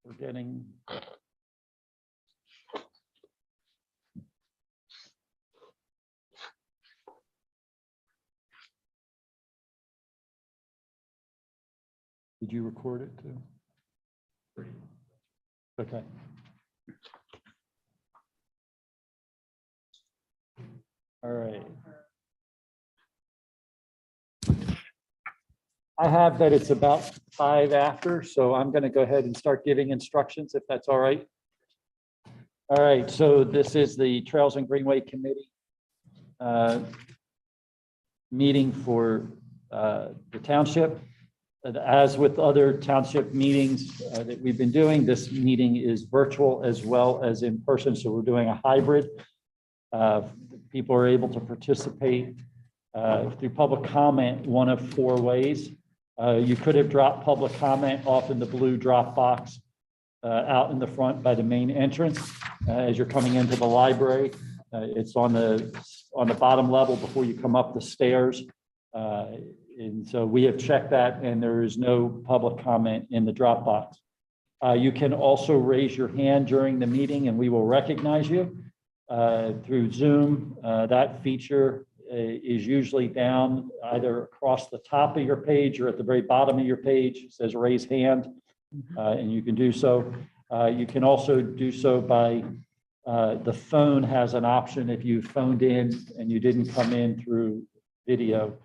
We're getting. Did you record it too? Okay. All right. I have that it's about 5 after, so I'm going to go ahead and start giving instructions if that's all right. All right, so this is the Trails and Greenway Committee meeting for the township. As with other township meetings that we've been doing, this meeting is virtual as well as in person, so we're doing a hybrid. People are able to participate through public comment one of 4 ways. You could have dropped public comment off in the blue drop box out in the front by the main entrance as you're coming into the library. It's on the bottom level before you come up the stairs. And so we have checked that, and there is no public comment in the drop box. You can also raise your hand during the meeting, and we will recognize you through Zoom. That feature is usually down either across the top of your page or at the very bottom of your page. It says raise hand, and you can do so. You can also do so by the phone has an option if you phoned in and you didn't come in through video.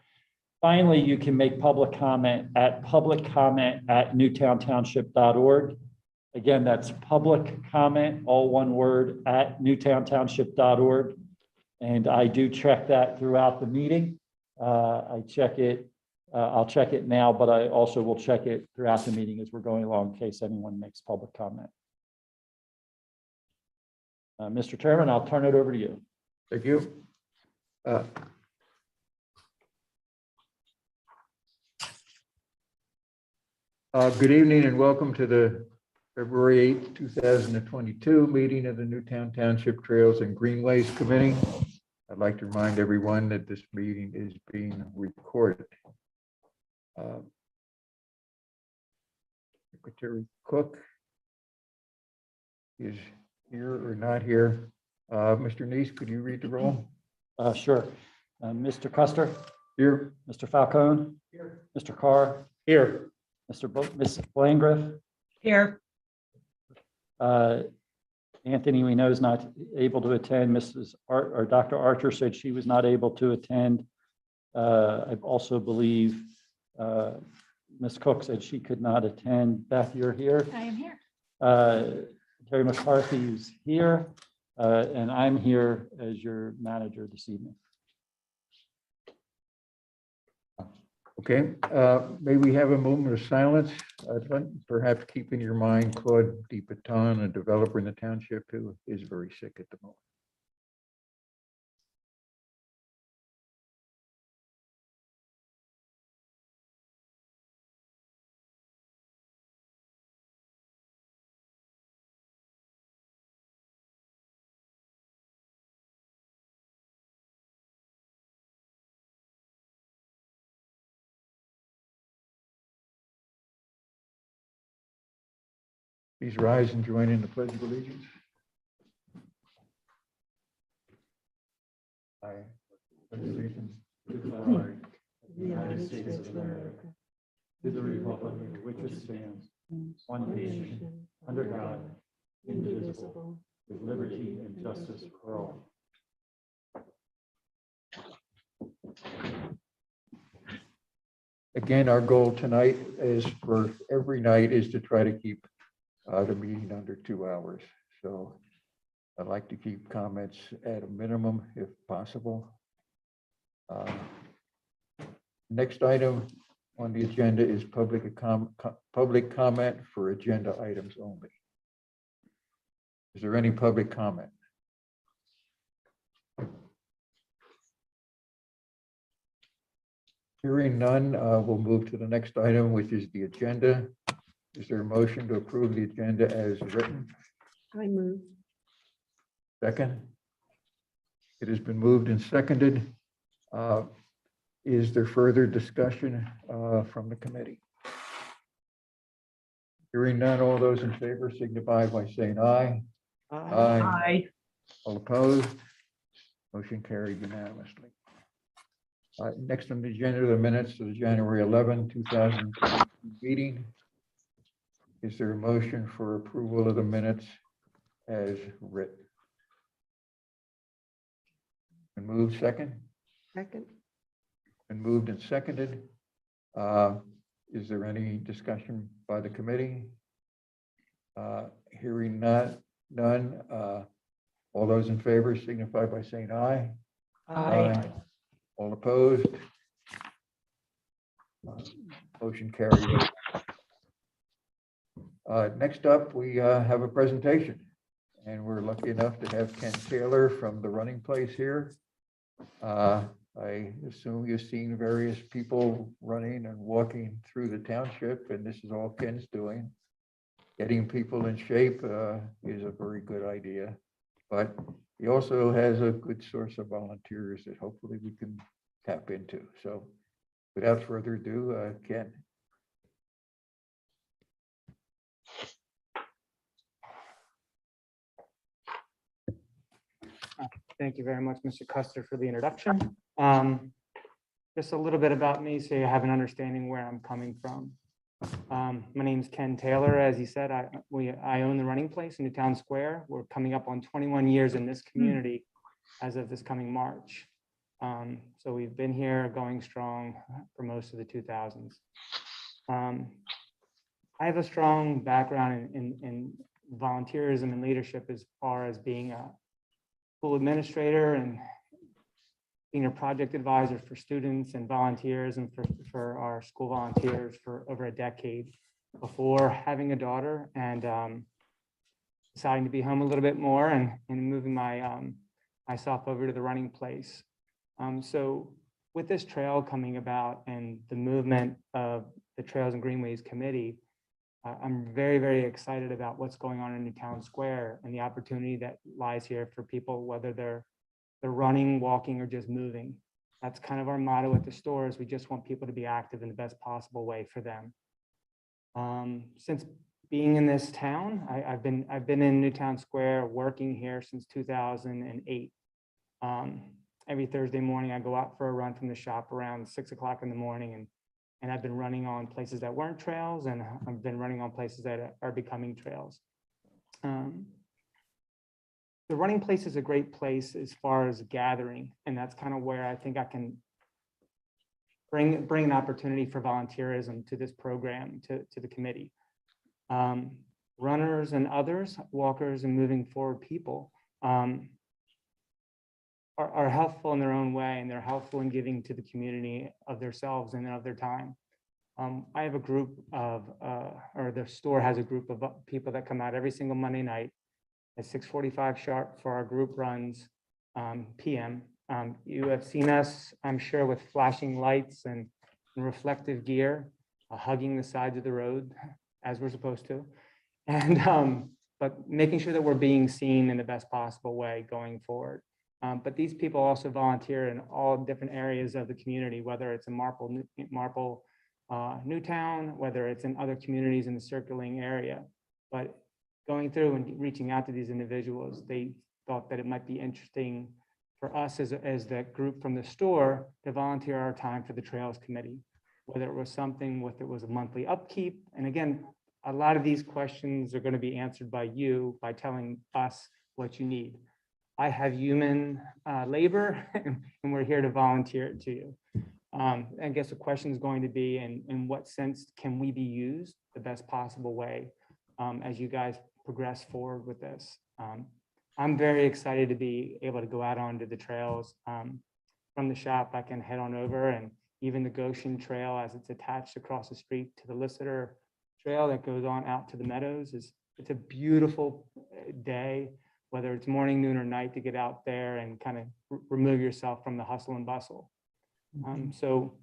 Finally, you can make public comment at newtowntownship.org. Again, that's public comment, all one word, at newtowntownship.org. And I do check that throughout the meeting. I check it, I'll check it now, but I also will check it throughout the meeting as we're going along in case anyone makes public comment. Mr. Chairman, I'll turn it over to you. Thank you. Good evening and welcome to the February 8th, 2022 meeting of the Newtown Township Trails and Greenways Committee. I'd like to remind everyone that this meeting is being recorded. Secretary Cook is here or not here. Mr. Neese, could you read the roll? Sure. Mr. Custer? Here. Mr. Falcone? Here. Mr. Carr? Here. Ms. Landgraf? Here. Anthony, we know, is not able to attend. Dr. Archer said she was not able to attend. I also believe Ms. Cook said she could not attend. Beth, you're here. I am here. Terry McCarthy is here, and I'm here as your manager this evening. Okay, may we have a moment of silence? Perhaps keep in your mind Claude DePaton, a developer in the township who is very sick at the moment. Please rise and join in the Pledge of Allegiance. I pledge allegiance to the flag of the United States of America, to the republic which it stands, one nation, under God, indivisible, with liberty and justice for all. Again, our goal tonight is for every night is to try to keep the meeting under 2 hours. So I'd like to keep comments at a minimum if possible. Next item on the agenda is public comment for agenda items only. Is there any public comment? Hearing none, we'll move to the next item, which is the agenda. Is there a motion to approve the agenda as written? I move. Second. It has been moved and seconded. Is there further discussion from the committee? Hearing none, all those in favor signify by saying aye. Aye. All opposed? Motion carried unanimously. Next on the agenda, the minutes of the January 11, 2000 meeting. Is there a motion for approval of the minutes as written? Been moved second? Second. Been moved and seconded. Is there any discussion by the committee? Hearing none. All those in favor signify by saying aye. Aye. All opposed? Motion carried. Next up, we have a presentation, and we're lucky enough to have Ken Taylor from the Running Place here. I assume you've seen various people running and walking through the township, and this is all Ken's doing. Getting people in shape is a very good idea, but he also has a good source of volunteers that hopefully we can tap into. So without further ado, Ken. Thank you very much, Mr. Custer, for the introduction. Just a little bit about me so you have an understanding where I'm coming from. My name is Ken Taylor. As you said, I own the Running Place in Newtown Square. We're coming up on 21 years in this community as of this coming March. So we've been here going strong for most of the 2000s. I have a strong background in volunteerism and leadership as far as being a school administrator and being a project advisor for students and volunteers and for our school volunteers for over a decade before having a daughter and deciding to be home a little bit more and moving myself over to the Running Place. So with this trail coming about and the movement of the Trails and Greenways Committee, I'm very, very excited about what's going on in Newtown Square and the opportunity that lies here for people, whether they're running, walking, or just moving. That's kind of our motto at the stores. We just want people to be active in the best possible way for them. Since being in this town, I've been in Newtown Square working here since 2008. Every Thursday morning, I go out for a run from the shop around 6 o'clock in the morning, and I've been running on places that weren't trails, and I've been running on places that are becoming trails. The Running Place is a great place as far as gathering, and that's kind of where I think I can bring an opportunity for volunteerism to this program, to the committee. Runners and others, walkers and moving forward people are helpful in their own way, and they're helpful in giving to the community of themselves and of their time. I have a group of, or the store has a group of people that come out every single Monday night at 6:45 sharp for our group runs PM. You have seen us, I'm sure, with flashing lights and reflective gear, hugging the sides of the road as we're supposed to. And but making sure that we're being seen in the best possible way going forward. But these people also volunteer in all different areas of the community, whether it's in Newtown, whether it's in other communities in the circling area. But going through and reaching out to these individuals, they thought that it might be interesting for us as the group from the store to volunteer our time for the Trails Committee, whether it was something with it was a monthly upkeep. And again, a lot of these questions are going to be answered by you by telling us what you need. I have human labor, and we're here to volunteer it to you. I guess the question is going to be, in what sense can we be used the best possible way as you guys progress forward with this? I'm very excited to be able to go out onto the trails. From the shop, I can head on over, and even the Goshen Trail, as it's attached across the street to the Lister Trail that goes on out to the Meadows, it's a beautiful day, whether it's morning, noon, or night, to get out there and kind of remove yourself from the hustle and bustle. So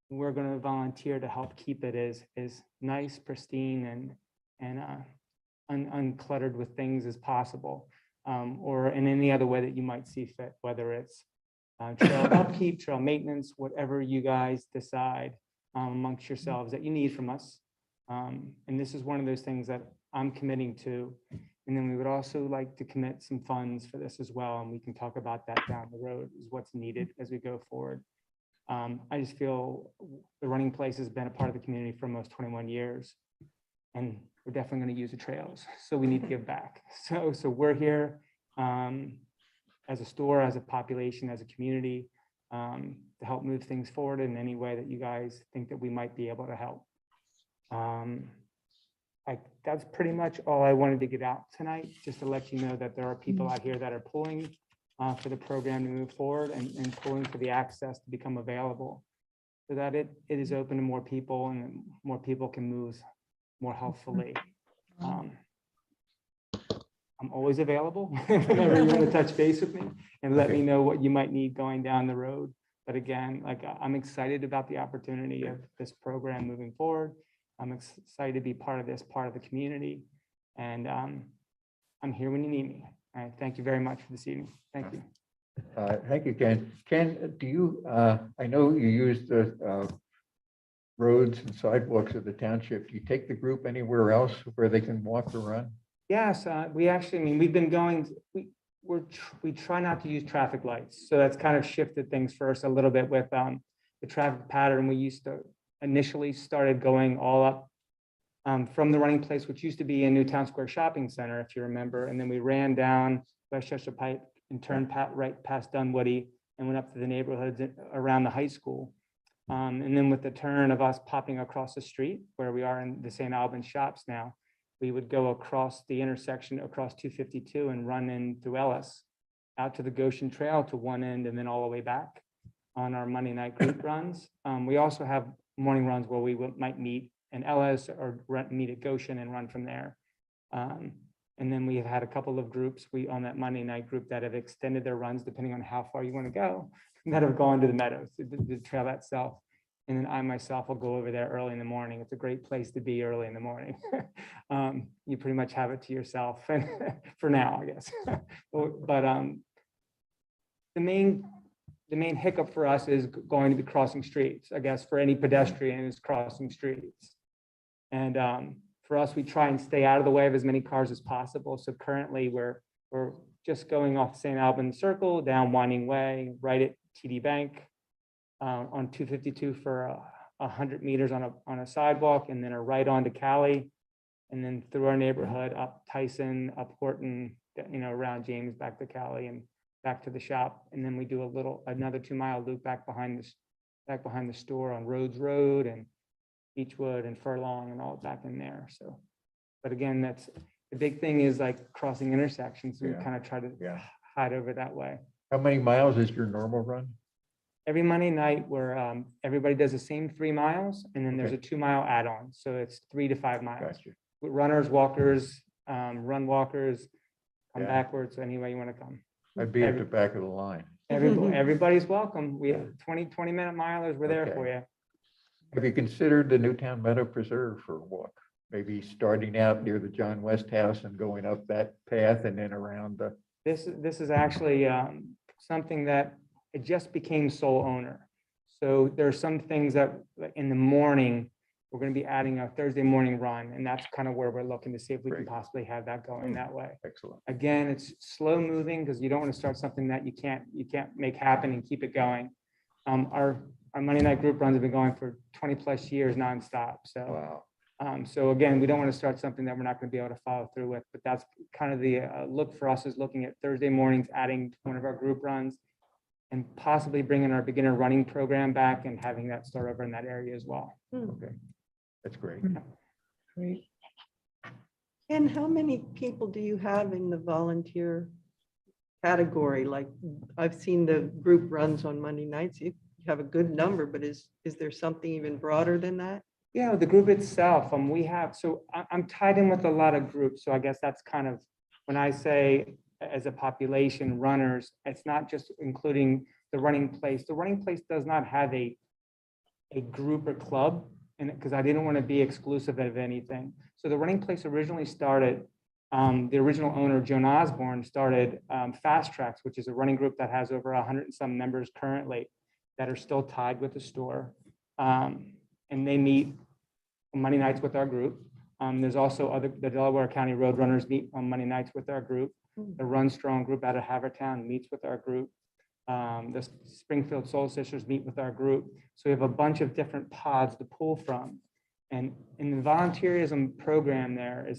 we're going to volunteer to help keep it as nice, pristine, and uncluttered with things as possible, or in any other way that you might see fit, whether it's trail upkeep, trail maintenance, whatever you guys decide amongst yourselves that you need from us. And this is one of those things that I'm committing to. And then we would also like to commit some funds for this as well. And we can talk about that down the road, is what's needed as we go forward. I just feel the running place has been a part of the community for almost 21 years. And we're definitely going to use the trails. So we need to give back. So we're here as a store, as a population, as a community, to help move things forward in any way that you guys think that we might be able to help. That's pretty much all I wanted to get out tonight, just to let you know that there are people out here that are pulling for the program to move forward and pulling for the access to become available, so that it is open to more people and more people can move more healthfully. I'm always available whenever you want to touch base with me and let me know what you might need going down the road. But again, like, I'm excited about the opportunity of this program moving forward. I'm excited to be part of the community, and I'm here when you need me. All right, thank you very much for this evening. Thank you. Thank you, Ken. Ken, do you, I know you use the roads and sidewalks of the township. Do you take the group anywhere else where they can walk or run? Yes, we actually, I mean, we've been going, we try not to use traffic lights. So that's kind of shifted things for us a little bit with the traffic pattern. We used to initially started going all up from the running place, which used to be in Newtown Square Shopping Center, if you remember. And then we ran down Westchester Pike and turned right past Dunwoody and went up to the neighborhoods around the high school. And then with the turn of us popping across the street where we are in the St. Albans shops now, we would go across the intersection across 252 and run in through Ellis out to the Goshen Trail to one end and then all the way back on our Monday night group runs. We also have morning runs where we might meet in Ellis or meet at Goshen and run from there. And then we have had a couple of groups on that Monday night group that have extended their runs depending on how far you want to go, that have gone to the Meadows, the trail itself. And then I myself will go over there early in the morning. It's a great place to be early in the morning. You pretty much have it to yourself for now, I guess. But the main hiccup for us is going to be crossing streets, I guess, for any pedestrian is crossing streets. And for us, we try and stay out of the way of as many cars as possible. So currently we're just going off St. Albans Circle, down Winding Way, right at TD Bank, on 252 for 100 meters on a sidewalk, and then a right onto Cali, and then through our neighborhood, up Tyson, up Horton, around James, back to Cali, and back to the shop. And then we do another 2-mile loop back behind the store on Rhodes Road and Beechwood and Furlong and all back in there. So, but again, that's the big thing, is like crossing intersections. We kind of try to hide over that way. How many miles is your normal run? Every Monday night where everybody does the same 3 miles, and then there's a 2-mile add-on. So it's 3 to 5 miles. Gotcha. With runners, walkers, run walkers, come backwards, any way you want to come. I'd be at the back of the line. Everybody's welcome. We have 20-minute milers. We're there for you. Have you considered the Newtown Meadow Preserve for a walk? Maybe starting out near the John West House and going up that path and then around the. This is actually something that it just became sole owner. So there's some things that in the morning, we're going to be adding a Thursday morning run. And that's kind of where we're looking to see if we can possibly have that going that way. Excellent. Again, it's slow moving because you don't want to start something that you can't make happen and keep it going. Our Monday night group runs have been going for 20+ years nonstop. So, wow. So again, we don't want to start something that we're not going to be able to follow through with, but that's kind of the look for us, is looking at Thursday mornings, adding one of our group runs, and possibly bringing our beginner running program back and having that start over in that area as well. Okay, that's great. Great. And how many people do you have in the volunteer category? Like, I've seen the group runs on Monday nights. You have a good number, but is there something even broader than that? Yeah, the group itself, we have, so I'm tied in with a lot of groups. So I guess that's kind of, when I say as a population runners, it's not just including the running place. The running place does not have a group or club, and because I didn't want to be exclusive of anything. So the running place originally started, the original owner, Joan Osborne, started Fast Tracks, which is a running group that has over 100 and some members currently that are still tied with the store. And they meet on Monday nights with our group. There's also the Delaware County Roadrunners meet on Monday nights with our group. The Run Strong group out of Havertown meets with our group. The Springfield Soul Sisters meet with our group. So we have a bunch of different pods to pull from. And in the volunteerism program there,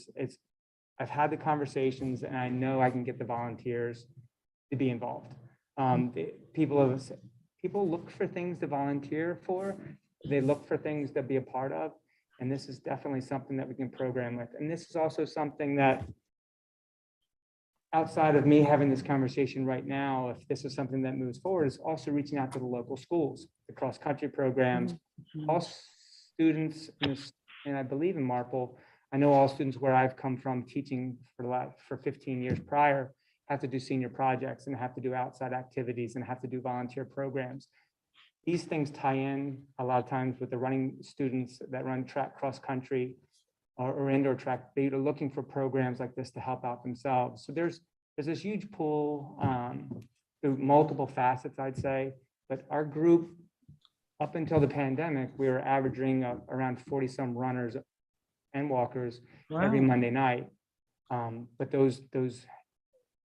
I've had the conversations and I know I can get the volunteers to be involved. People look for things to volunteer for. They look for things to be a part of. And this is definitely something that we can program with. And this is also something that outside of me having this conversation right now, if this is something that moves forward, is also reaching out to the local schools, the cross-country programs, all students, and I believe in Marple, I know all students where I've come from teaching for 15 years prior have to do senior projects and have to do outside activities and have to do volunteer programs. These things tie in a lot of times with the running students that run track cross-country or indoor track. They're looking for programs like this to help out themselves. So there's this huge pool through multiple facets, I'd say. But our group, up until the pandemic, we were averaging around 40 some runners and walkers every Monday night. But those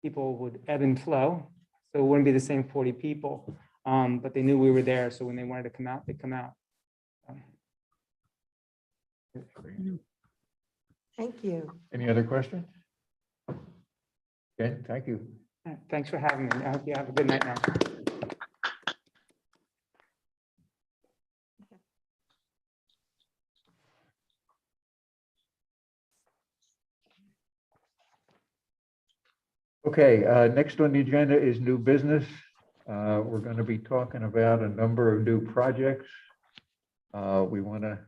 people would ebb and flow, so it wouldn't be the same 40 people. But they knew we were there, so when they wanted to come out, they'd come out. Thank you. Any other questions? Okay, thank you. Thanks for having me. I hope you have a good night now. Okay, next on the agenda is new business. We're going to be talking about a number of new projects. We want to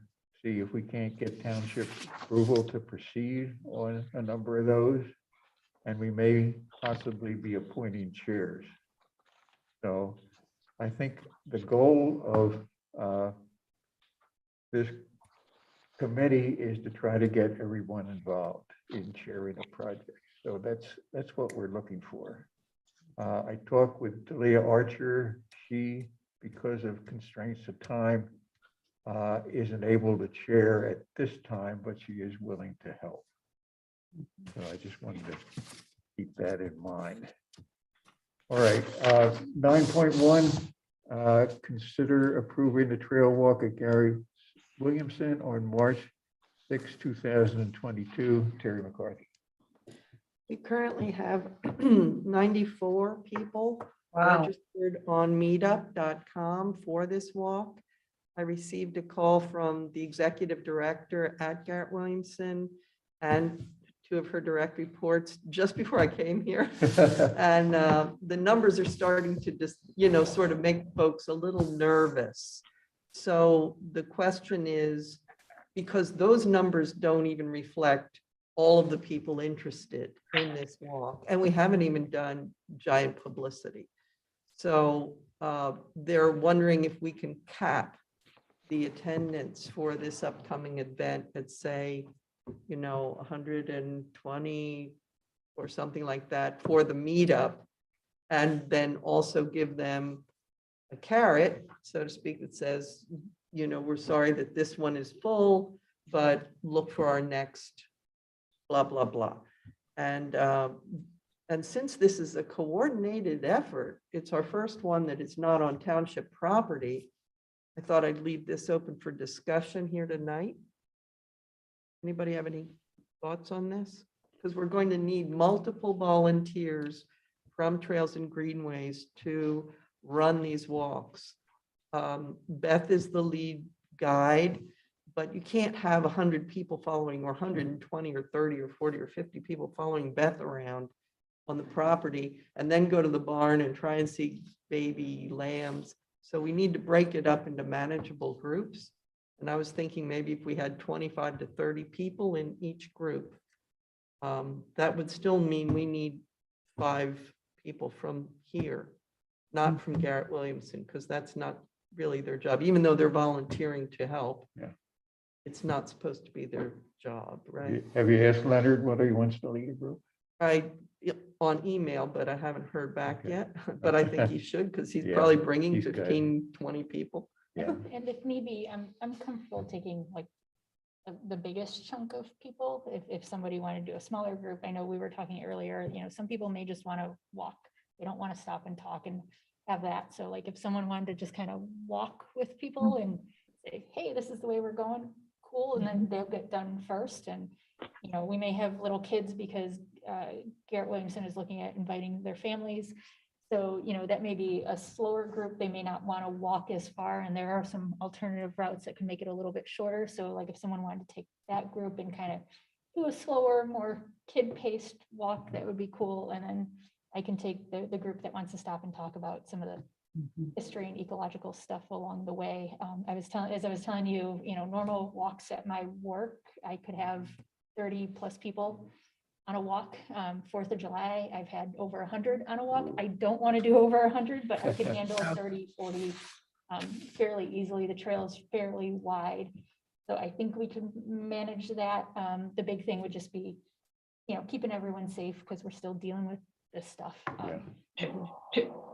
see if we can't get township approval to proceed on a number of those. And we may possibly be appointing chairs. So I think the goal of this committee is to try to get everyone involved in chairing a project. So that's what we're looking for. I talked with Delia Archer. She, because of constraints of time, isn't able to chair at this time, but she is willing to help. So I just wanted to keep that in mind. All right, 9.1, consider approving the trail walk at Gary Williamson on March 6, 2022. Terry McCarthy. We currently have 94 people registered on meetup.com for this walk. I received a call from the executive director at Garrett Williamson and two of her direct reports just before I came here. And the numbers are starting to just, sort of make folks a little nervous. So the question is, because those numbers don't even reflect all of the people interested in this walk, and we haven't even done giant publicity. So they're wondering if we can cap the attendance for this upcoming event at, say, 120 or something like that for the meetup, and then also give them a carrot, so to speak, that says, we're sorry that this one is full, but look for our next blah, blah, blah. And since this is a coordinated effort, it's our first one that is not on township property. I thought I'd leave this open for discussion here tonight. Anybody have any thoughts on this? Because we're going to need multiple volunteers from Trails and Greenways to run these walks. Beth is the lead guide, but you can't have 100 people following, or 120 or 30 or 40 or 50 people following Beth around on the property and then go to the barn and try and see baby lambs. So we need to break it up into manageable groups. And I was thinking maybe if we had 25 to 30 people in each group, that would still mean we need 5 people from here, not from Garrett Williamson, because that's not really their job, even though they're volunteering to help. Yeah. It's not supposed to be their job, right? Have you asked Leonard whether he wants to lead a group? On email, but I haven't heard back Okay. yet. But I think he should, because he's Yeah, probably bringing he's good. 15, 20 people. Yeah. And if need be, I'm comfortable taking like the biggest chunk of people. If somebody wanted to do a smaller group, I know we were talking earlier, some people may just want to walk. They don't want to stop and talk and have that. So like if someone wanted to just kind of walk with people and say, hey, this is the way we're going, cool. And then they'll get done first. And, we may have little kids because Garrett Williamson is looking at inviting their families. So, that may be a slower group. They may not want to walk as far, and there are some alternative routes that can make it a little bit shorter. So like if someone wanted to take that group and kind of do a slower, more kid-paced walk, that would be cool. And then I can take the group that wants to stop and talk about some of the history and ecological stuff along the way. As I was telling you, normal walks at my work, I could have 30 plus people on a walk. 4th of July, I've had over 100 on a walk. I don't want to do over 100, but I could handle 30, 40 fairly easily. The trail is fairly wide. So I think we can manage that. The big thing would just be, keeping everyone safe because we're still dealing with this stuff.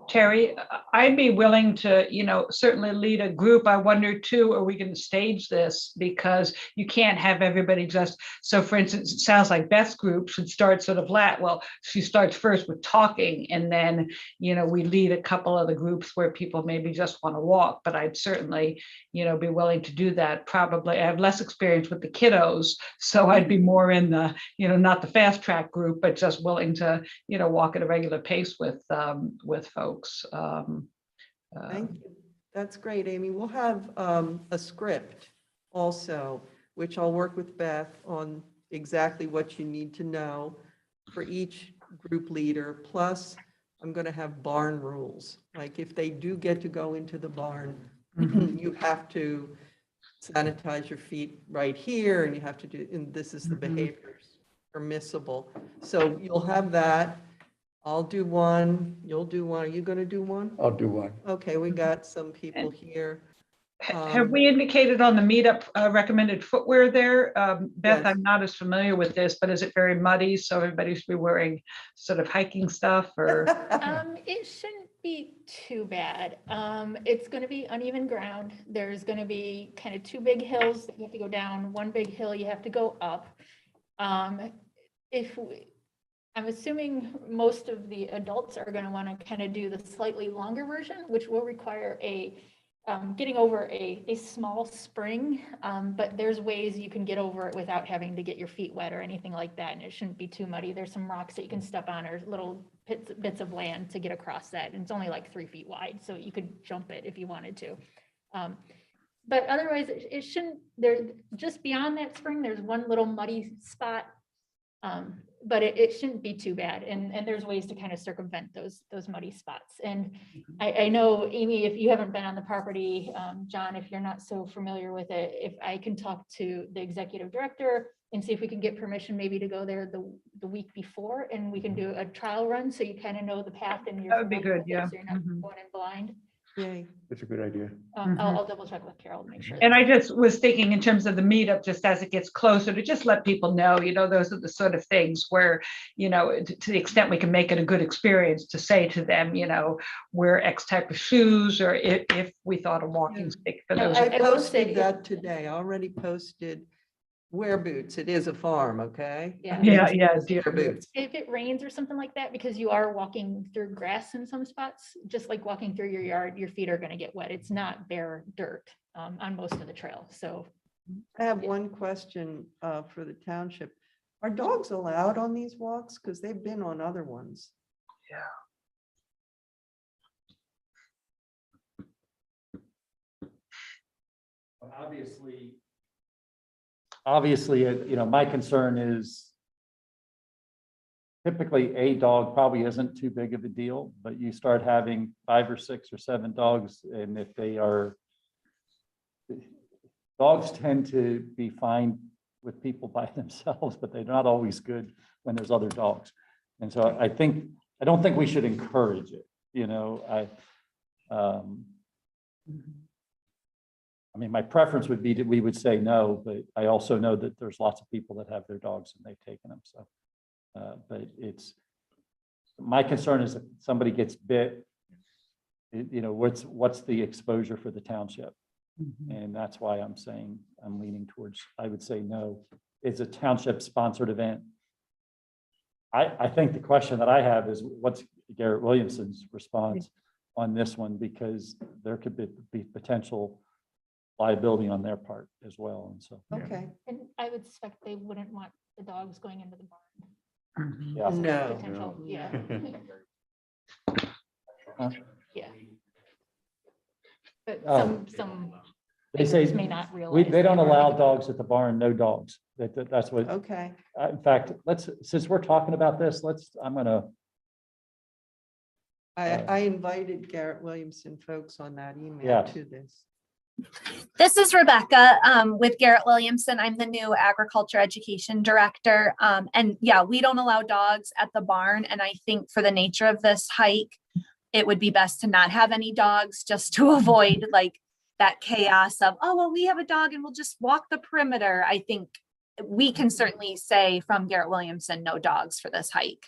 Terry, I'd be willing to, certainly lead a group. I wonder too, are we going to stage this? Because you can't have everybody just, so for instance, it sounds like Beth's group should start sort of well, she starts first with talking and then, we lead a couple of the groups where people maybe just want to walk, but I'd certainly, be willing to do that. Probably I have less experience with the kiddos, so I'd be more in the, not the fast track group, but just willing to, walk at a regular pace with folks. Thank you. That's great, Amy. We'll have a script also, which I'll work with Beth on exactly what you need to know for each group leader. Plus, I'm going to have barn rules. Like if they do get to go into the barn, you have to sanitize your feet right here, and you have to do, and this is the behaviors permissible. So you'll have that. I'll do one, you'll do one. Are you going to do one? I'll do one. Okay, we got some people here. Have we indicated on the meetup recommended footwear there? Beth, Yes. I'm not as familiar with this, but is it very muddy? So everybody should be wearing sort of hiking stuff or? It shouldn't be too bad. It's going to be uneven ground. There's going to be kind of 2 big hills that you have to go down, 1 big hill you have to go up. I'm assuming most of the adults are going to want to kind of do the slightly longer version, which will require getting over a small spring, but there's ways you can get over it without having to get your feet wet or anything like that, and it shouldn't be too muddy. There's some rocks that you can step on or little bits of land to get across that, and it's only like 3 feet wide, so you could jump it if you wanted to. But otherwise, it shouldn't. There, just beyond that spring, there's one little muddy spot. But it shouldn't be too bad. And there's ways to kind of circumvent those muddy spots. And I know, Amy, if you haven't been on the property, John, if you're not so familiar with it, if I can talk to the executive director and see if we can get permission maybe to go there the week before, and we can do a trial run so you kind of know the path and you're That would be familiar good, with it, yeah. so you're not going in blind. Yay. That's a good idea. I'll double check with Carol to make sure. And I just was thinking in terms of the meetup, just as it gets closer, to just let people know, those are the sort of things where, to the extent we can make it a good experience, to say to them, wear X type of shoes, or if we thought a walking stick for those. I I will say- posted that today. I already posted wear boots. It is a farm, okay? Yeah. Yeah, Wear boots. If it rains or something like that, because you are walking through grass in some spots, just like walking through your yard, your feet are going to get wet. It's not bare dirt on most of the trail. So I have one question for the township. Are dogs allowed on these walks? Because they've been on other ones. Obviously, my concern is typically a dog probably isn't too big of a deal, but you start having 5 or 6 or 7 dogs, and if they are, dogs tend to be fine with people by themselves, but they're not always good when there's other dogs. And so I don't think we should encourage it. I mean, my preference would be that we would say no, but I also know that there's lots of people that have their dogs and they've taken them. So, but my concern is if somebody gets bit, what's the exposure for the township? And that's why I'm saying, I'm leaning towards, I would say no. It's a township sponsored event. I think the question that I have is what's Garrett Williamson's response on this one? Because there could be potential liability on their part as well. And so, Okay, And I would suspect they wouldn't want the dogs going into the barn. yeah. no. Potential, yeah. Huh? Yeah. But Oh. some They say may not realize. they don't that. allow dogs at the barn, no dogs. That's what, Okay, in fact, since we're talking about this, I'm gonna, I invited Garrett Williamson folks on that email Yeah. to this. This is Rebecca with Garrett Williamson. I'm the new agriculture education director. And yeah, we don't allow dogs at the barn. And I think for the nature of this hike, it would be best to not have any dogs just to avoid like that chaos of, oh, well, we have a dog and we'll just walk the perimeter. I think we can certainly say from Garrett Williamson, no dogs for this hike.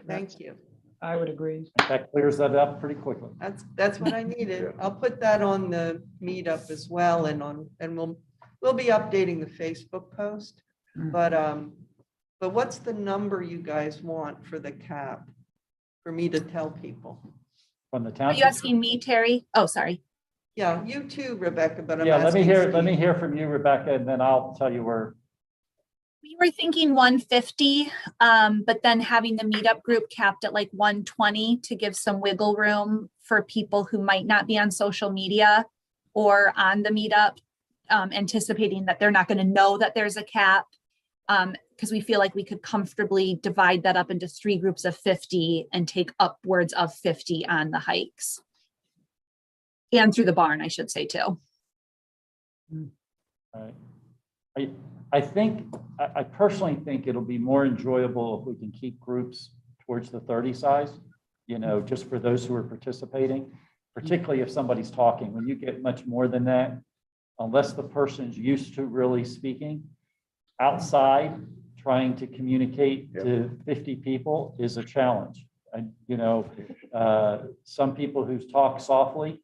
Thank you. I would agree. that clears that up pretty quickly. That's what I needed. I'll put that on the meetup as well and we'll be updating the Facebook post. But what's the number you guys want for the cap? For me to tell people? From the Are you township. asking me, Terry? Oh, sorry. Yeah, you too, Rebecca, but I'm Yeah, let me asking Steve. hear from you, Rebecca, and then I'll tell you where. We were thinking 150, but then having the meetup group capped at like 120 to give some wiggle room for people who might not be on social media or on the meetup, anticipating that they're not going to know that there's a cap, because we feel like we could comfortably divide that up into 3 groups of 50 and take upwards of 50 on the hikes. And through the barn, I should say too. Right. I personally think it'll be more enjoyable if we can keep groups towards the 30 size, just for those who are participating, particularly if somebody's talking. When you get much more than that, unless the person's used to really speaking, outside trying to communicate to 50 people is a challenge. And, some people who talk softly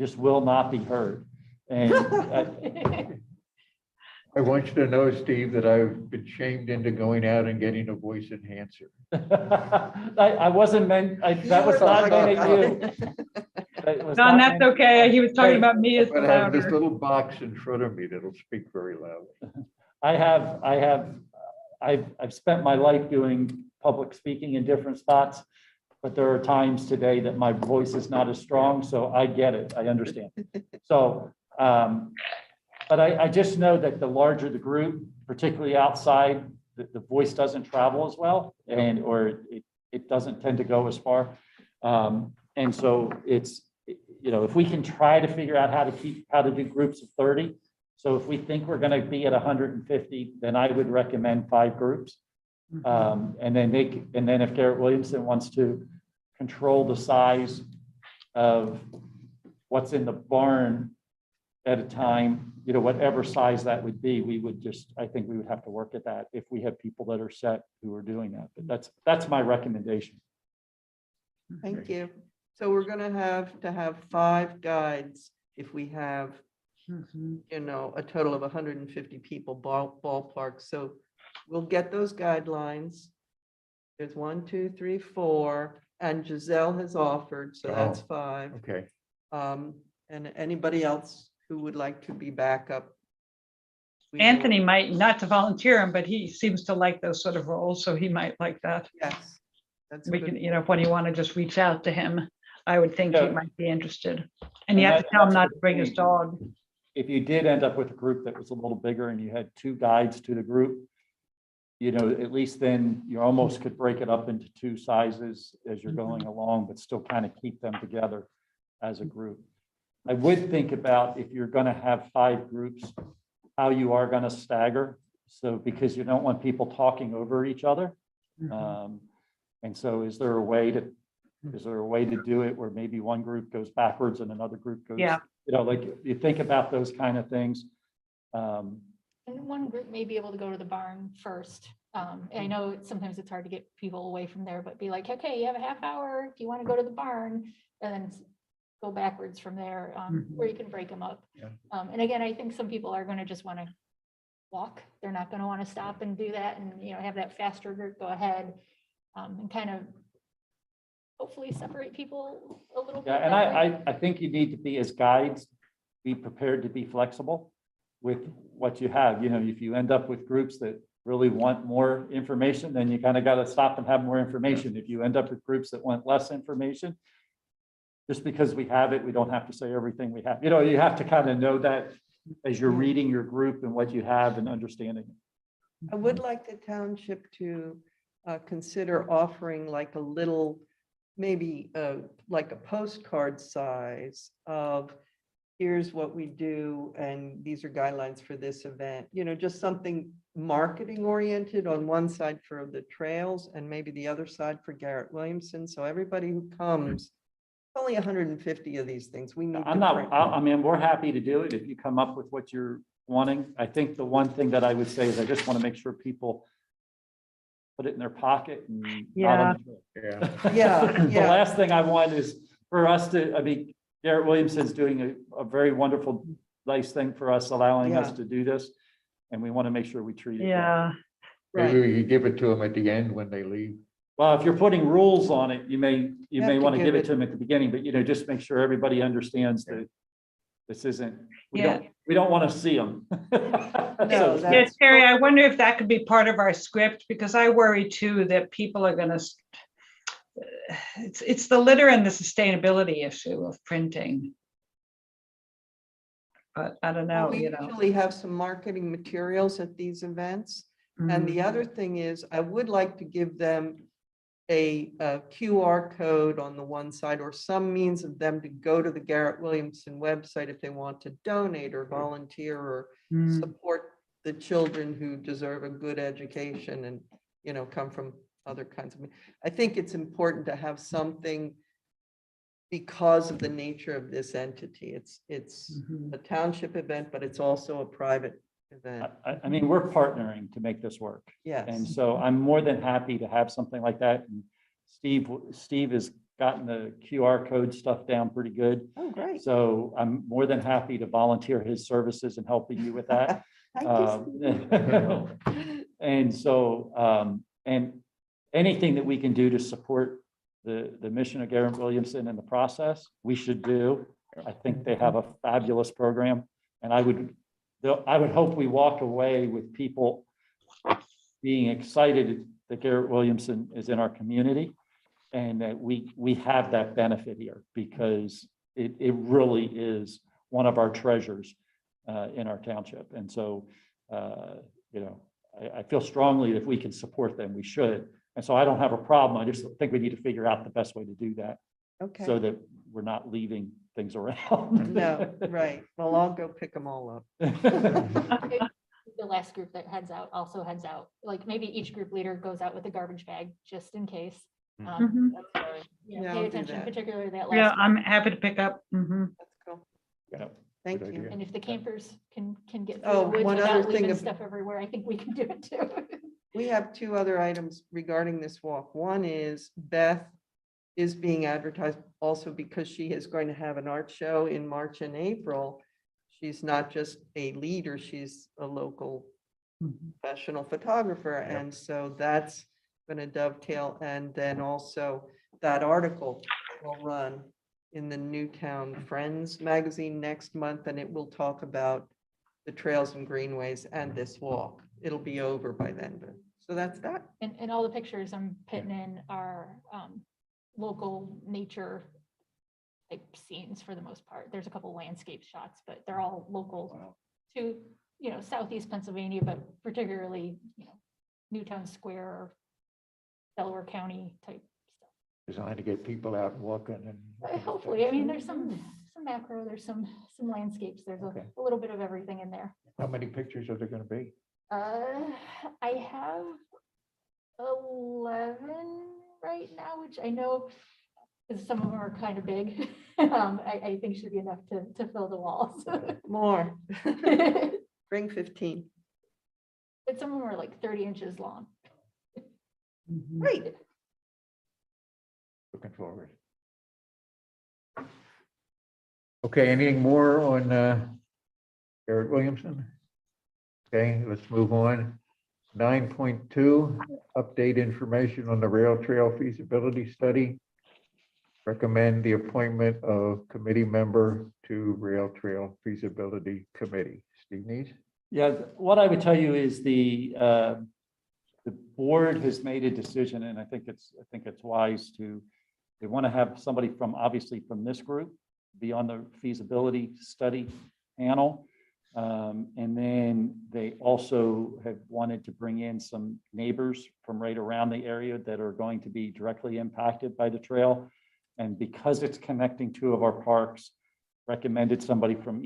just will not be heard. And I want you to know, Steve, that I've been shamed into going out and getting a voice enhancer. I wasn't meant, that was not meant at you. That was Don, not that's meant- okay. He was talking about me as the But I have this louder. little box in front of me that'll speak very loudly. I've spent my life doing public speaking in different spots, but there are times today that my voice is not as strong, so I get it, I understand. So, but I just know that the larger the group, particularly outside, the voice doesn't travel as well, or it doesn't tend to go as far. And so it's, if we can try to figure out how to do groups of 30. So if we think we're going to be at 150, then I would recommend 5 groups. And then if Garrett Williamson wants to control the size of what's in the barn at a time, whatever size that would be, I think we would have to work at that if we have people that are set who are doing that. But that's my recommendation. Thank you. So we're gonna have to have 5 guides if we have, a total of 150 people ballpark. So we'll get those guidelines. There's 1, 2, 3, 4, and Giselle has offered, so that's 5. Okay. And anybody else who would like to be backup? we will- Anthony might, not to volunteer him, but he seems to like those sort of roles, so he might like that. Yes. That's We good. can, when you want to just reach out to him, I would think he Yeah. might be interested. And you have to that- tell him that's a not good to bring his point. dog. If you did end up with a group that was a little bigger and you had 2 guides to the group, at least then you almost could break it up into 2 sizes as you're going along, but still kind of keep them together as a group. I would think about if you're going to have 5 groups, how you are going to stagger. So because you don't want people talking over each other. And so is there a way to do it where maybe one group goes backwards and another group goes? Yeah. Like you think about those kind of things. And one group may be able to go to the barn first. I know sometimes it's hard to get people away from there, but be like, okay, you have a half hour. If you want to go to the barn, and then go backwards from there, where you can break them up. Yeah. And again, I think some people are going to just want to walk. They're not going to want to stop and do that and, have that faster group go ahead, and kind of hopefully separate people a little bit. Yeah, and that way. I think you need to be, as guides, be prepared to be flexible with what you have. If you end up with groups that really want more information, then you kind of got to stop and have more information. If you end up with groups that want less information, just because we have it, we don't have to say everything we have. You have to kind of know that as you're reading your group and what you have and understanding it. I would like the township to consider offering like a little, maybe like a postcard size of, here's what we do, and these are guidelines for this event, just something marketing oriented on one side for the trails and maybe the other side for Garrett Williamson. So everybody who comes, only 150 of these things. We need I'm to print. not, I mean, we're happy to do it if you come up with what you're wanting. I think the one thing that I would say is I just want to make sure people put it in their pocket and not on the trip. Yeah, The yeah. last thing I want is for us to, I mean, Garrett Williamson's doing a very wonderful, nice thing for us, allowing us Yeah. to do this. And we want to make sure we treat it. well. Yeah, Maybe Right. we could give it to them at the end when they leave. Well, if you're putting rules on it, you may have to want to give give it it- to them at the beginning, but just make sure everybody understands that this isn't, Yeah. we don't want to see them. No, yeah, that's- Terry, I wonder if that could be part of our script, because I worry too that people are gonna, it's the litter and the sustainability issue of printing. But I don't know, We usually have some marketing materials at these events. And the other thing is, I would like to give them a QR code on the one side, or some means of them to go to the Garrett Williamson website if they want to donate or volunteer or Mm. support the children who deserve a good education and, come from other kinds of. I think it's important to have something because of the nature of this entity. It's Mhm. a township event, but it's also a private event. I mean, we're partnering to make this work. And Yes. so I'm more than happy to have something like that. And Steve has gotten the QR code stuff down pretty good. Oh, great. So I'm more than happy to volunteer his services in helping you with that. Thank you, Steve. And so, and anything that we can do to support the mission of Garrett Williamson in the process, we should do. I think they have a fabulous program, and I would hope we walk away with people being excited that Garrett Williamson is in our community, and that we have that benefit here, because it really is one of our treasures in our township. And so, I feel strongly that if we can support them, we should. And so I don't have a problem. I just think we need to figure out the best way to do that, so Okay. that we're not leaving things around. No, right. Well, I'll go pick them all up. The last group that heads out also heads out, like maybe each group leader goes out with a garbage bag, just in case. Mhm. That's where, Yeah, pay I'll do attention, that. particularly that Yeah, last. group. I'm happy to pick up. Mhm. That's cool. Yeah. Thank Good you. idea. And if the campers can get Oh, through the woods one other without thing leaving of- stuff everywhere, I think we can do it too. We have two other items regarding this walk. One is Beth is being advertised also because she is going to have an art show in March and April. She's not just a leader, she's a local Mhm. professional photographer. And so that's going to dovetail. And then also that article will run in the Newtown Friends magazine next month, and it will talk about the trails and greenways and this walk. It'll be over by then, but, so that's that. And all the pictures I'm putting in are local nature type scenes for the most part. There's a couple landscape shots, but they're all local to, southeast Pennsylvania, but particularly, Newtown Square or Delaware County type stuff. Designed to get people out and walking and. Hopefully, I mean, there's some macro, there's some landscapes, there's Okay. a little bit of everything in there. How many pictures are there gonna be? I have 11 right now, which I know, because some of them are kind of big. I think should be enough to fill the walls. More. But Bring 15. some of them are like 30 inches long. Mhm. Great. Looking forward. Okay, anything more on Garrett Williamson? Okay, let's move on. 9.2, update information on the rail trail feasibility study. Recommend the appointment of committee member to rail trail feasibility committee. Steve Needs? Yeah, what I would tell you is the board has made a decision, and I think it's wise to, they want to have somebody from, obviously from this group, be on the feasibility study panel. And then they also have wanted to bring in some neighbors from right around the area that are going to be directly impacted by the trail. And because it's connecting two of our parks, recommended somebody from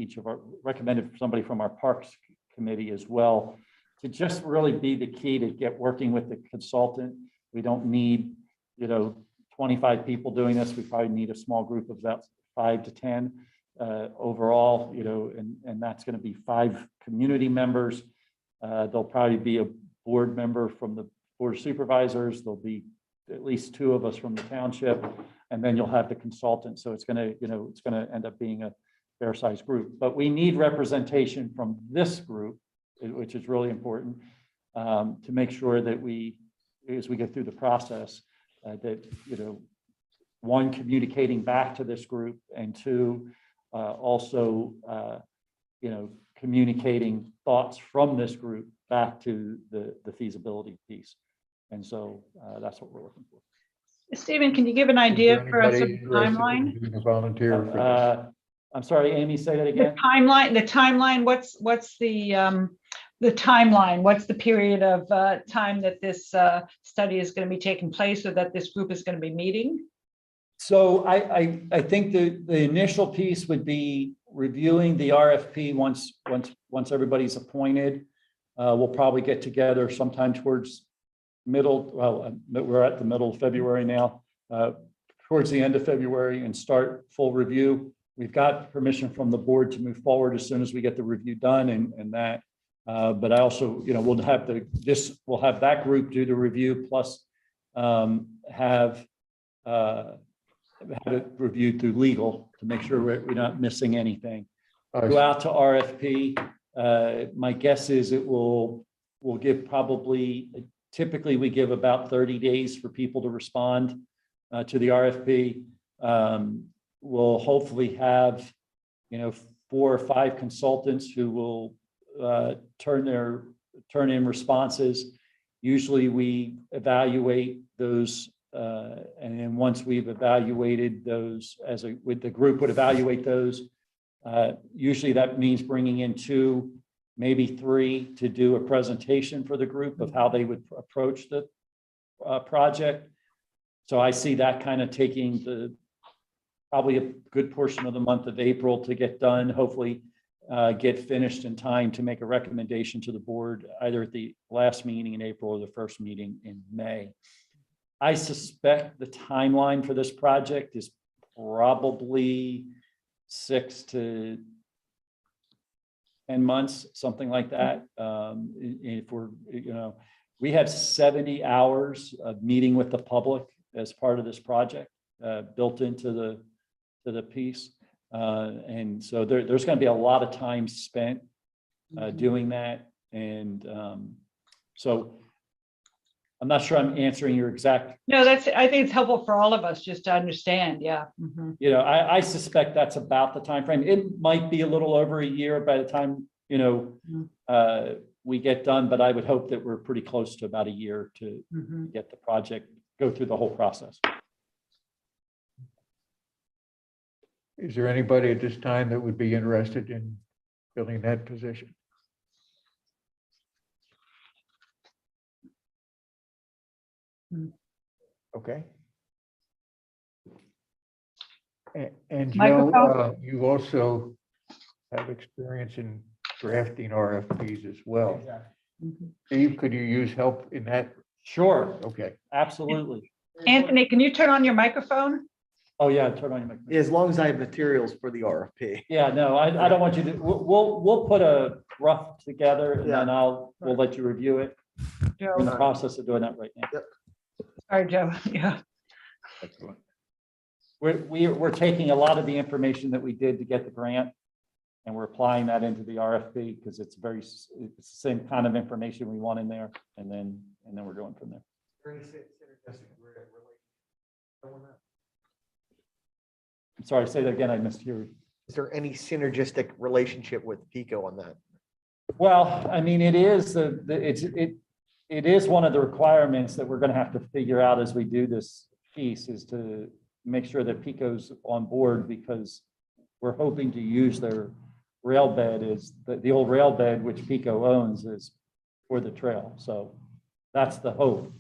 our parks committee as well, to just really be the key to get working with the consultant. We don't need, 25 people doing this. We probably need a small group of about 5 to 10 overall, and that's going to be 5 community members. There'll probably be a board member from the board of supervisors. There'll be at least 2 of us from the township, and then you'll have the consultant. So it's going to end up being a fair-sized group. But we need representation from this group, which is really important, to make sure that we, as we go through the process, that, 1, communicating back to this group, and 2, also, communicating thoughts from this group back to the feasibility piece. And so that's what we're looking for. Stephen, can you give an idea for us of the Anybody interested in timeline? being a volunteer for this? I'm sorry, Amy, say that The again. timeline, what's the timeline? What's the period of time that this study is going to be taking place, or that this group is going to be meeting? So I think the initial piece would be reviewing the RFP once everybody's appointed. We'll probably get together sometime towards we're at the middle of February now, towards the end of February, and start full review. We've got permission from the board to move forward as soon as we get the review done, and that. But I also, we'll have that group do the review, plus have it reviewed through legal to make sure we're not missing anything. Go out to RFP. My guess is we'll give typically we give about 30 days for people to respond to the RFP. We'll hopefully have, 4 or 5 consultants who will turn in responses. Usually we evaluate those, and then once we've evaluated those, the group would evaluate those. Usually that means bringing in 2, maybe 3 to do a presentation for the group of how they would approach the project. So I see that kind of taking probably a good portion of the month of April to get done, hopefully get finished in time to make a recommendation to the board, either at the last meeting in April or the first meeting in May. I suspect the timeline for this project is probably 6 to 10 months, something like that. If we're, we have 70 hours of meeting with the public as part of this project built into the piece. And so there's going to be a lot of time spent doing that. And so I'm not sure I'm answering your exact. No, I think it's helpful for all of us just to understand. Yeah. Mhm. I suspect that's about the time frame. It might be a little over a year by the time, we get done, but I would hope that we're pretty close to about a year to get the project, go through the whole process. Is there anybody at this time that would be interested in filling that position? Okay. And Joe, you also have experience in drafting RFPs as well. Steve, could you use help in that? Sure. Okay. Absolutely. Anthony, can you turn on your microphone? Oh yeah, turn on your microphone. As long as I have materials for the RFP. Yeah, no, I don't want you to. We'll put a rough together, and then we'll let you review it. We're in the process of doing that right now. Sorry, Joe. Yeah. Excellent. we're taking a lot of the information that we did to get the grant, and we're applying that into the RFP because it's it's the same kind of information we want in there, and then we're going from there. I'm sorry, say that again. I missed you. Is there any synergistic relationship with Pico on that? Well, I mean, it is it is one of the requirements that we're going to have to figure out as we do this piece, is to make sure that Pico's on board, because we're hoping to use their rail bed, is the old rail bed, which Pico owns, is for the trail. So that's the hope.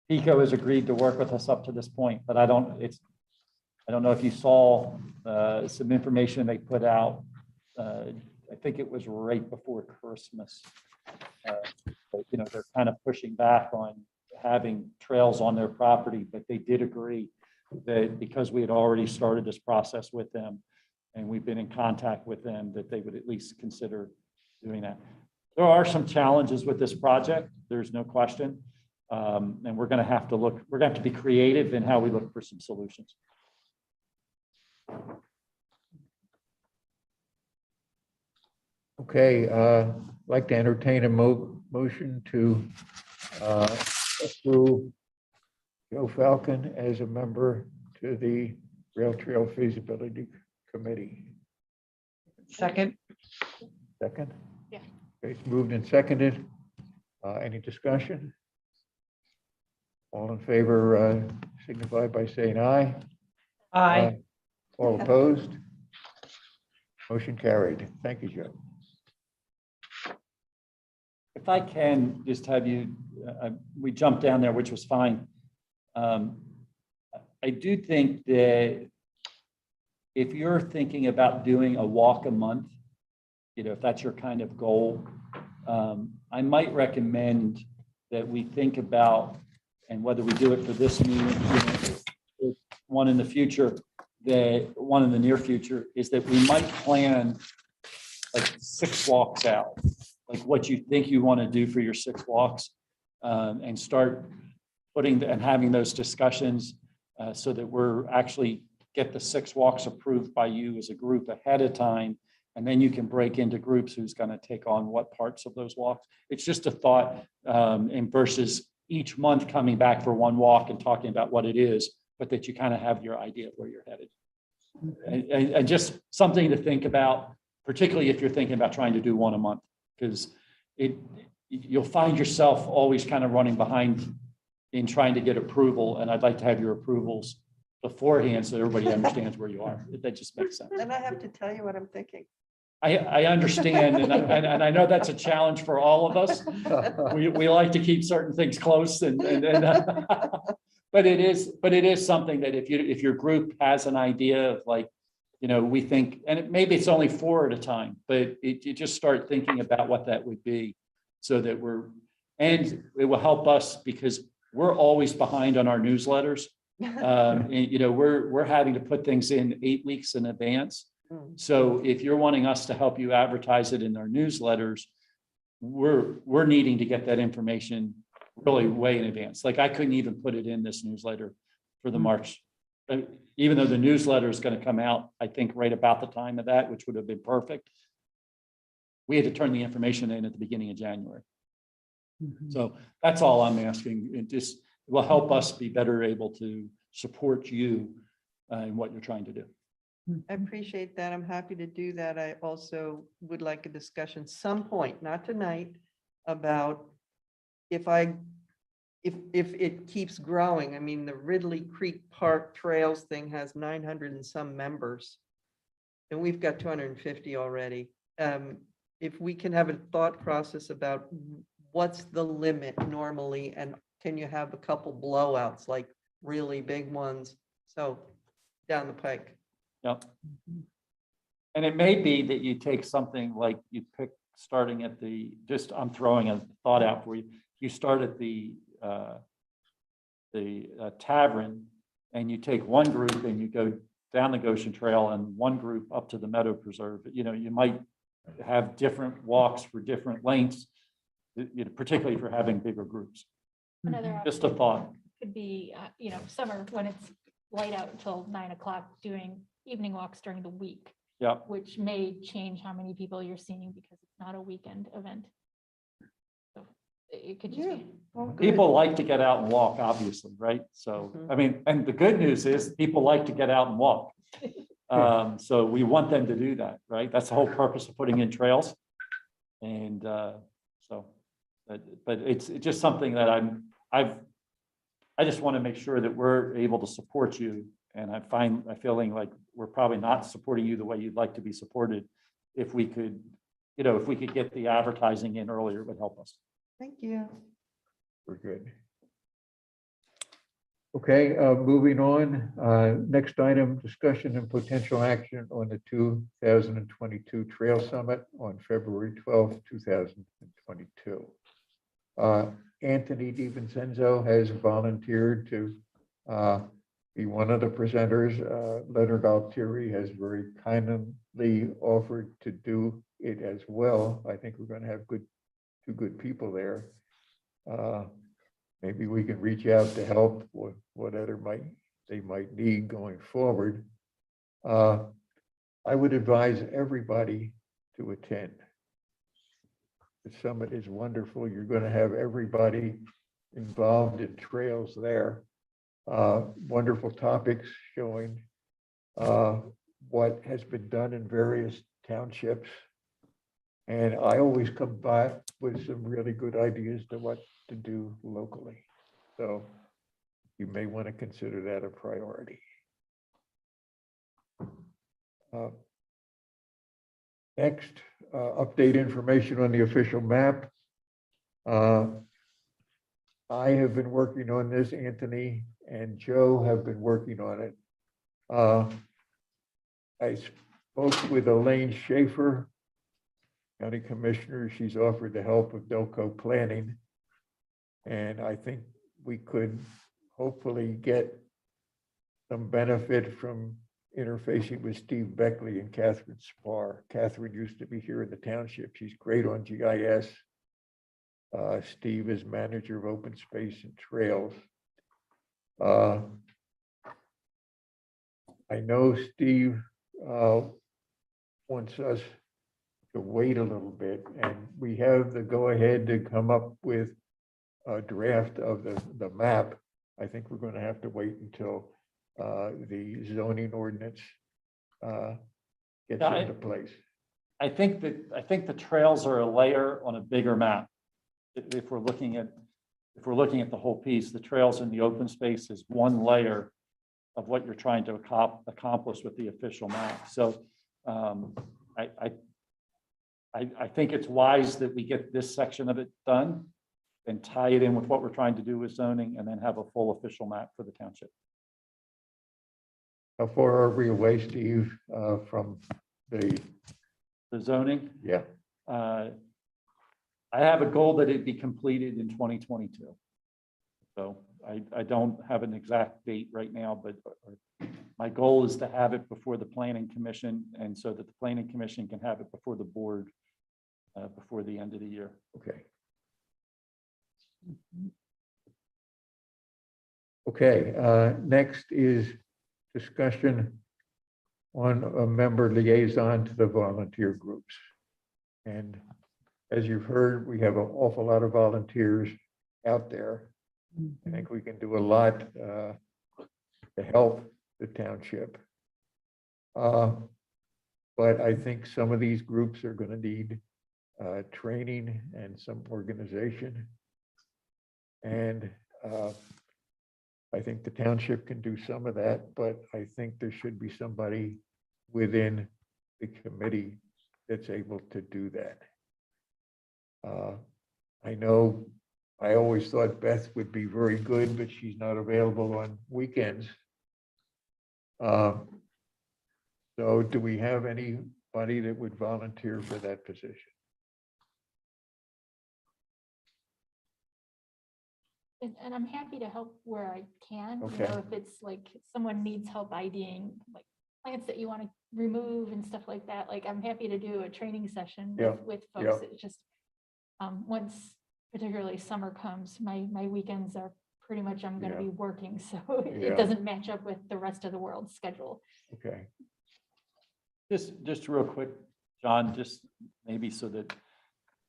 Pico has agreed to work with us up to this point, but I don't know if you saw some information they put out. I think it was right before Christmas. But, you know, they're kind of pushing back on having trails on their property, but they did agree that because we had already started this process with them and we've been in contact with them, that they would at least consider doing that. There are some challenges with this project, there's no question. And we're going to have to be creative in how we look for some solutions. Okay, I'd like to entertain a motion to approve Joe Falcon as a member to the Rail Trail Feasibility Committee. Second. Second? Yeah. Okay, it's moved and seconded. Any discussion? All in favor, signify by saying aye. Aye. All opposed? Motion carried. Thank you, Joe. If I can just have you, we jumped down there, which was fine. I do think that if you're thinking about doing a walk a month, you know, if that's your kind of goal, I might recommend that we think about, and whether we do it for this meeting, you know, one in the future, one in the near future, is that we might plan like 6 walks out, like what you think you want to do for your 6 walks, and start putting and having those discussions so that we're actually get the 6 walks approved by you as a group ahead of time. And then you can break into groups who's going to take on what parts of those walks. It's just a thought, and versus each month coming back for 1 walk and talking about what it is, but that you kind of have your idea of where you're headed. And just something to think about, particularly if you're thinking about trying to do 1 a month, because you'll find yourself always kind of running behind in trying to get approval. And I'd like to have your approvals beforehand so everybody understands where you are. That just makes sense. Then I have to tell you what I'm thinking. I understand, and I know that's a challenge for all of us. We like to keep certain things close, but it is something that if your group has an idea of, like, you know, we think, and maybe it's only 4 at a time, but you just start thinking about what that would be, so that and it will help us because we're always behind on our newsletters. And, you know, we're having to put things in 8 weeks in advance. So if you're wanting us to help you advertise it in our newsletters, we're needing to get that information really way in advance. Like I couldn't even put it in this newsletter for the March, even though the newsletter is going to come out, I think, right about the time of that, which would have been perfect. We had to turn the information in at the beginning of January. So that's all I'm asking. It just will help us be better able to support you in what you're trying to do. I appreciate that. I'm happy to do that. I also would like a discussion some point, not tonight, about if it keeps growing. I mean, the Ridley Creek Park Trails thing has 900 and some members, and we've got 250 already. If we can have a thought process about what's the limit normally, and can you have a couple blowouts, like really big ones, so down the pike. Yep. And it may be that you take something like you pick starting at I'm throwing a thought out for you. You start at the tavern, and you take one group and you go down the Goshen Trail and one group up to the Meadow Preserve. You know, you might have different walks for different lengths, you know, particularly for having bigger groups. Another Just a thought. could be, you know, summer when it's light out until 9 o'clock doing evening walks during the week, Yeah, which may change how many people you're seeing because it's not a weekend event. So it could just Yeah. be. Well, good. people like to get out and walk, obviously, right? So, Mhm. I mean, and the good news is people like to get out and walk. So we want them to do that, right? That's the whole purpose of putting in trails. And so, but it's just something that I just want to make sure that we're able to support you. And I'm feeling like we're probably not supporting you the way you'd like to be supported. If we could, if we could get the advertising in earlier, it would help us. Thank you. We're good. Okay, moving on. Next item, discussion and potential action on the 2022 Trail Summit on February 12th, 2022. Anthony DiVincenzo has volunteered to be one of the presenters. Leonard Altieri has very kindly offered to do it as well. I think we're going to have two good people there. Maybe we can reach out to help with whatever they might need going forward. I would advise everybody to attend. The summit is wonderful. You're going to have everybody involved in trails there. Wonderful topics showing what has been done in various townships. And I always come back with some really good ideas to what to do locally. So you may want to consider that a priority. Next, update information on the official map. I have been working on this. Anthony and Joe have been working on it. I spoke with Elaine Schaefer, County Commissioner. She's offered the help of Delco Planning. And I think we could hopefully get some benefit from interfacing with Steve Beckley and Catherine Spar. Catherine used to be here in the township. She's great on GIS. Steve is manager of open space and trails. I know Steve wants us to wait a little bit, and we have the go-ahead to come up with a draft of the map. I think we're going to have to wait until the zoning ordinance gets Yeah, into place. I think the trails are a layer on a bigger map. If we're looking at the whole piece, the trails in the open space is one layer of what you're trying to accomplish with the official map. So I think it's wise that we get this section of it done and tie it in with what we're trying to do with zoning, and then have a full official map for the township. How far are we away, Steve, from the zoning? Yeah. I have a goal that it be completed in 2022. So I don't have an exact date right now, but my goal is to have it before the Planning Commission, and so that the Planning Commission can have it before the board before the end of the year. Okay. Okay, next is discussion on a member liaison to the volunteer groups. And as you've heard, we have an awful lot of volunteers out there. I think we can do a lot to help the township. But I think some of these groups are going to need training and some organization. And I think the township can do some of that, but I think there should be somebody within the committee that's able to do that. I know I always thought Beth would be very good, but she's not available on weekends. So do we have anybody that would volunteer for that position? And I'm happy to help where I can. You Okay. know, if it's like someone needs help IDing like plants that you want to remove and stuff like that, like I'm happy to do a training session Yeah, with yeah. folks. It's just once particularly summer comes, my weekends are pretty much I'm gonna Yeah. be working, so Yeah. it doesn't match up with the rest of the world's schedule. Okay. Just real quick, John, just maybe so that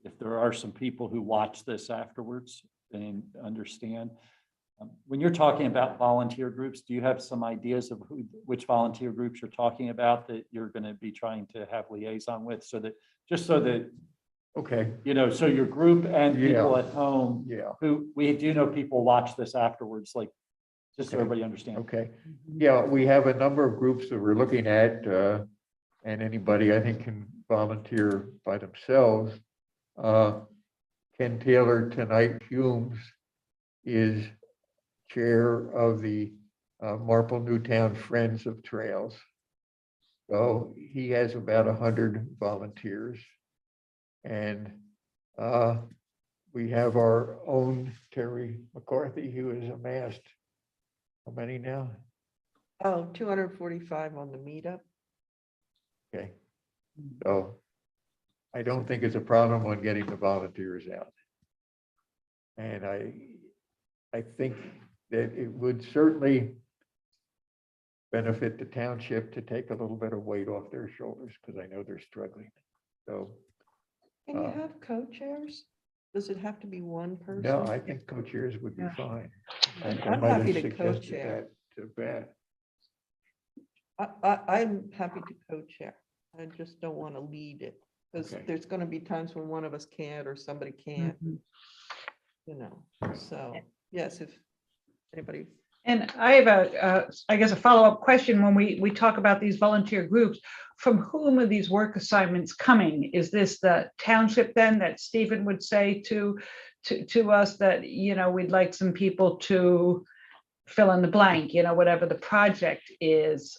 if there are some people who watch this afterwards and understand, when you're talking about volunteer groups, do you have some ideas of which volunteer groups you're talking about that you're going to be trying to have liaison with, so that, just so that, Okay, you know, so your group and people Yeah. at home yeah, who, we do know people watch this afterwards, like, just so Okay. everybody understands. okay. Yeah, we have a number of groups that we're looking at, and anybody I think can volunteer by themselves. Ken Taylor tonight, Humes, is chair of the Marple Newtown Friends of Trails. So he has about 100 volunteers. And we have our own Terry McCarthy, who has amassed, how many now? Oh, 245 on the meetup. Okay. So I don't think it's a problem on getting the volunteers out. And I think that it would certainly benefit the township to take a little bit of weight off their shoulders, because I know they're struggling. So, Can you have co-chairs? Does it have to be one person? no, I think co-chairs would be Yeah. fine. I'm I might have happy to suggested co-chair. that to Beth. I'm happy to co-chair. I just don't want to lead it, because Okay. there's going to be times when one of us can't or somebody can't, you know, so, yes, if anybody. And I have I guess, a follow-up question when we talk about these volunteer groups. From whom are these work assignments coming? Is this the township then that Stephen would say to us that, you know, we'd like some people to fill in the blank, you know, whatever the project is,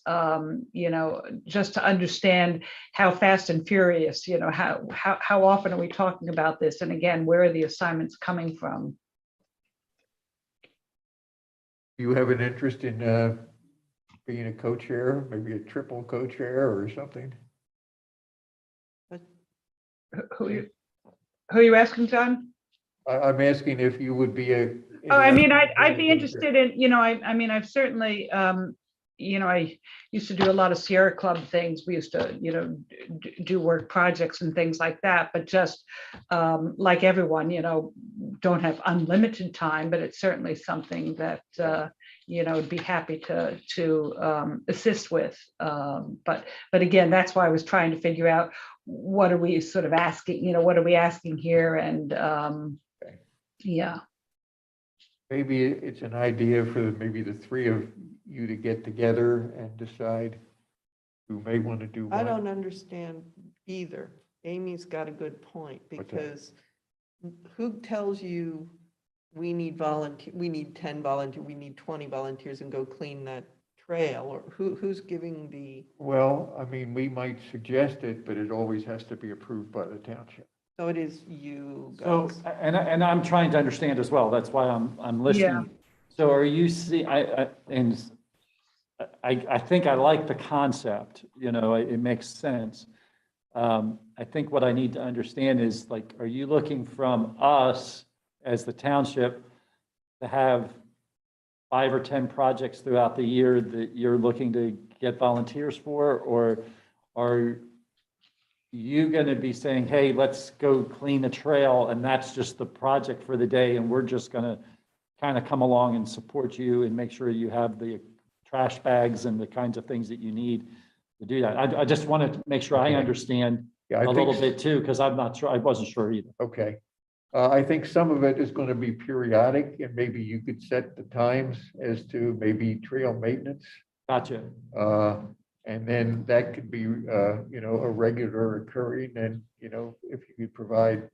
you know, just to understand how fast and furious, you know, how often are we talking about this? And again, where are the assignments coming from? Do you have an interest in being a co-chair, maybe a triple co-chair or something? Who are you asking, John? I'm asking if you would be a. Oh, I mean, I'd interested be in interested in, you know, I mean, I've certainly, you know, I used to do a lot of Sierra Club things. We used to, you know, do work projects and things like that, but just like everyone, you know, don't have unlimited time, but it's certainly something that, you know, would be happy to assist with. But again, that's why I was trying to figure out what are we sort of asking, you know, what are we asking here? And yeah. Maybe it's an idea for maybe the three of you to get together and decide who may want to do what. I don't understand either. Amy's got a good point, What's that? because who tells you we need 10 volunteers, we need 20 volunteers and go clean that trail, or who's giving the, Well, I mean, we might suggest it, but it always has to be approved by the township. so it is you So, guys. and I'm trying to understand as well. That's why I'm listening. So are you I think I like the concept, you know, it makes sense. I think what I need to understand is, like, are you looking from us as the township to have 5 or 10 projects throughout the year that you're looking to get volunteers for? Or are you going to be saying, hey, let's go clean the trail, and that's just the project for the day, and we're just going to kind of come along and support you and make sure you have the trash bags and the kinds of things that you need to do that? I just wanted to make sure I understand Yeah, I a think little bit too, because I'm not sure, I wasn't sure either. Okay. I think some of it is going to be periodic, and maybe you could set the times as to maybe trail maintenance. Gotcha. And then that could be, you know, a regular occurring, and, you know, if you could provide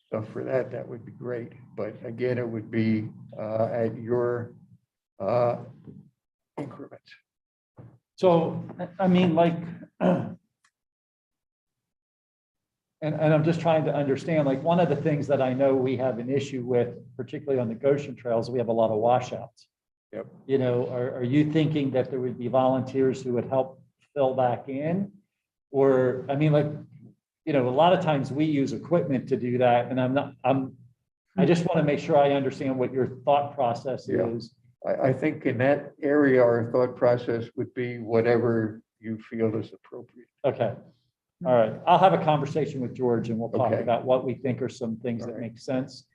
stuff for that, that would be great. But again, it would be at your increments. So, I mean, like, and I'm just trying to understand, like, one of the things that I know we have an issue with, particularly on the Goshen trails, we have a lot of washouts. Yep. You know, are you thinking that there would be volunteers who would help fill back in? Or, I mean, like, you know, a lot of times we use equipment to do that, and I'm I just want to make sure I understand what your thought process Yeah. is. I think in that area, our thought process would be whatever you feel is appropriate. Okay. All right. I'll have a conversation with George and we'll talk Okay. about what we think are some things that All right. make sense.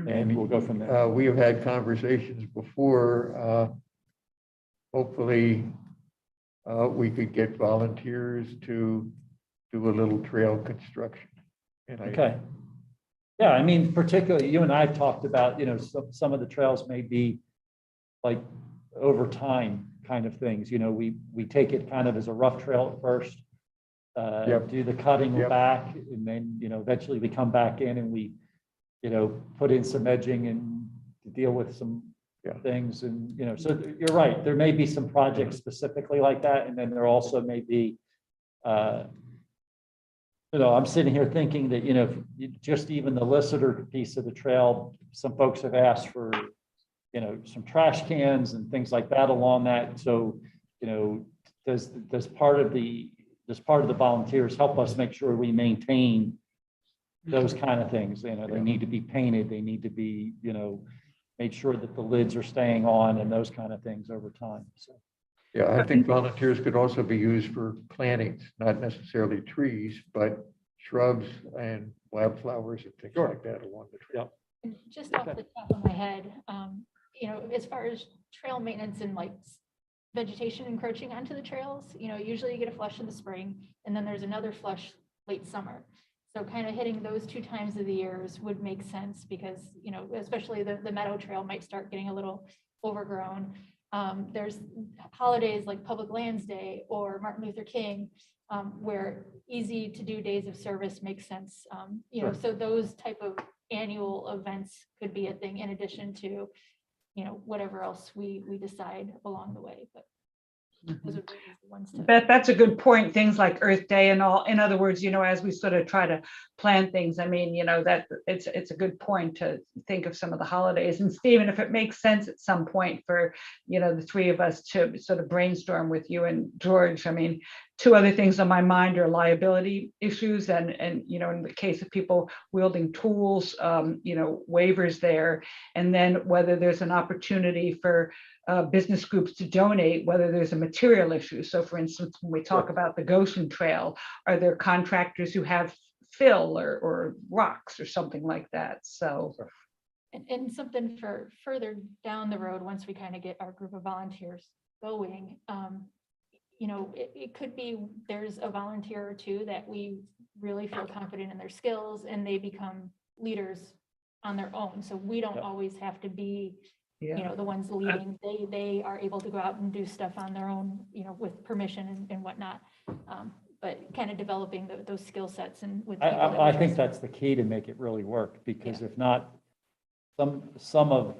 And we'll go from there. We have had conversations before. Hopefully, we could get volunteers to do a little trail construction. And Okay. Yeah, I mean, particularly you and I have talked about, you know, some of the trails may be like over time kind of things, you know, we take it kind of as a rough trail at first. Yep. Do the cutting Yep. back and then, you know, eventually we come back in and we, you know, put in some edging and deal with some Yeah. things and, you know, so you're right. There may be some projects specifically like that. And then there also may be, you know, I'm sitting here thinking that, you know, just even the Lissitor piece of the trail, some folks have asked for, you know, some trash cans and things like that along that. So, you know, does part of the volunteers help us make sure we maintain those kind of things? You know, they need to be painted, they need to be, you know, made sure that the lids are staying on and those kind of things over time. So. Yeah, I think volunteers could also be used for plantings, not necessarily trees, but shrubs and wildflowers and things Sure. like that along the trail. And just off the top of my head, you know, as far as trail maintenance and like vegetation encroaching onto the trails, you know, usually you get a flush in the spring and then there's another flush late summer. So kind of hitting those 2 times of the years would make sense because, you know, especially the Meadow Trail might start getting a little overgrown. There's holidays like Public Lands Day or Martin Luther King, where easy to do days of service makes sense. You know, so those type of annual events could be a thing in addition to, you know, whatever else we decide along the way, but those would be the ones to. Beth, that's a good point. Things like Earth Day and all. In other words, you know, as we sort of try to plan things, I mean, you know, that it's a good point to think of some of the holidays. And Stephen, if it makes sense at some point for, you know, the 3 of us to sort of brainstorm with you and George, I mean, 2 other things on my mind are liability issues and, you know, in the case of people wielding tools, you know, waivers there, and then whether there's an opportunity for business groups to donate, whether there's a material issue. So for instance, when we talk about the Goshen Trail, are there contractors who have fill or rocks or something like that? So. And something for further down the road, once we kind of get our group of volunteers going, you know, it could be there's a volunteer or 2 that we really feel confident in their skills and they become leaders on their own. So we don't always have to be, you know, the ones leading. They are able to go out and do stuff on their own, you know, with permission and whatnot. But kind of developing those skill sets and with. people that I we think trust. that's the key to make it really work, because if not, some of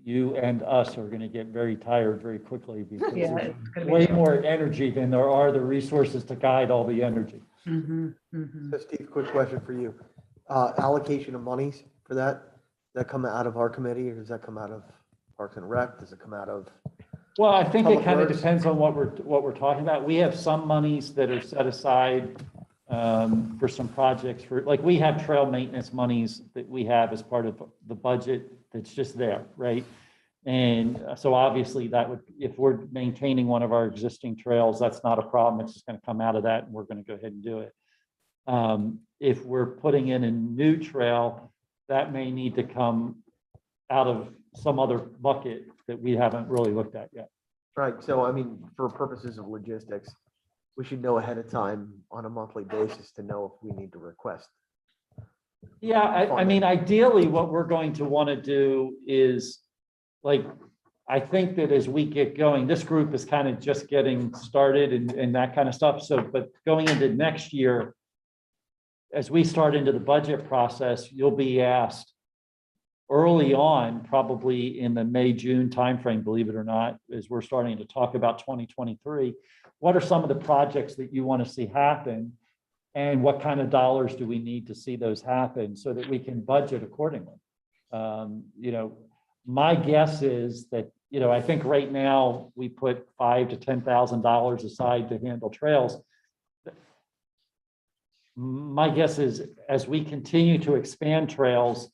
you and us are going to get very tired very quickly because Yeah, there's it's gonna be way tough. more energy than there are the resources to guide all the energy. So Steve, quick question for you. Allocation of monies for that, does that come out of our committee or does that come out of Parks and Rec? Does it come out of? Well, I think it Public kind of Works. depends on what we're talking about. We have some monies that are set aside for some projects for, like, we have trail maintenance monies that we have as part of the budget that's just there, right? And so obviously that would, if we're maintaining one of our existing trails, that's not a problem. It's just going to come out of that and we're going to go ahead and do it. If we're putting in a new trail, that may need to come out of some other bucket that we haven't really looked at yet. Right, so I mean, for purposes of logistics, we should know ahead of time on a monthly basis to know if we need to request. Yeah, I mean, ideally, what we're going to want to do is, like, I think that as we get going, this group is kind of just getting started and that kind of stuff. So, but going into next year, as we start into the budget process, you'll be asked early on, probably in the May, June timeframe, believe it or not, as we're starting to talk about 2023, what are some of the projects that you want to see happen? And what kind of dollars do we need to see those happen so that we can budget accordingly? You know, my guess is that, you know, I think right now we put $5,000 to $10,000 aside to handle trails. My guess is as we continue to expand trails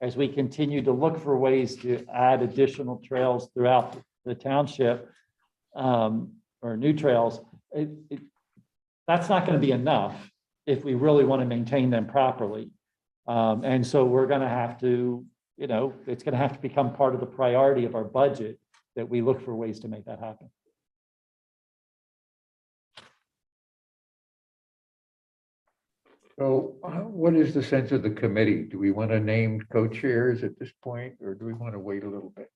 as we continue to look for ways to add additional trails throughout the township, or new trails, that's not going to be enough if we really want to maintain them properly. And so we're going to have to, it's going to have to become part of the priority of our budget that we look for ways to make that happen. So what is the sense of the committee? Do we want to name co-chairs at this point, or do we want to wait a little bit?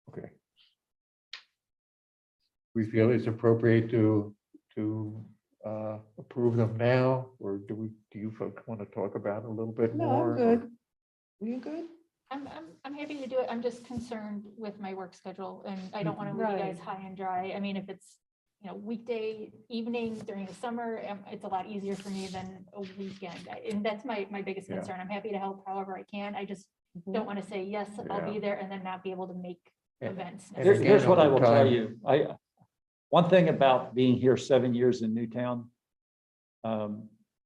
Okay. We feel it's appropriate to approve them now, or do you folks want to talk about it a little bit No, more? I'm good. Are you good? I'm happy to do it. I'm just concerned with my work schedule and I don't want to leave you guys high and dry. I mean, if it's, weekday evenings during the summer, it's a lot easier for me than a weekend. And that's my biggest Yeah. concern. I'm happy to help however I can. I just don't want to say, yes, I'll be there and then not be able to make And- events. and Here's again, what I over will tell time- you. One thing about being here 7 years in Newtown,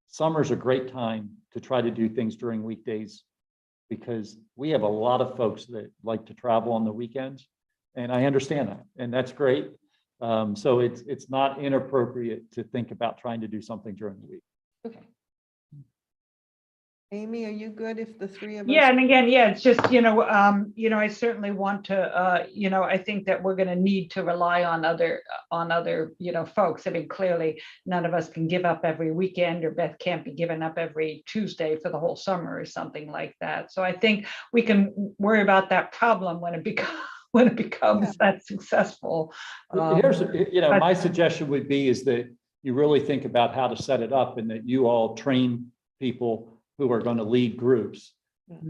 summer's a great time to try to do things during weekdays because we have a lot of folks that like to travel on the weekends. And I understand that, and that's great. So it's not inappropriate to think about trying to do something during the week. Okay. Amy, are you good if the three of us? Yeah, and again, it's just, I certainly want to, I think that we're going to need to rely on other, folks. I mean, clearly, none of us can give up every weekend, or Beth can't be given up every Tuesday for the whole summer or something like that. So I think we can worry about that problem when it becomes that successful. Here's, my suggestion would be is that you really think about how to set it up and that you all train people who are going to lead groups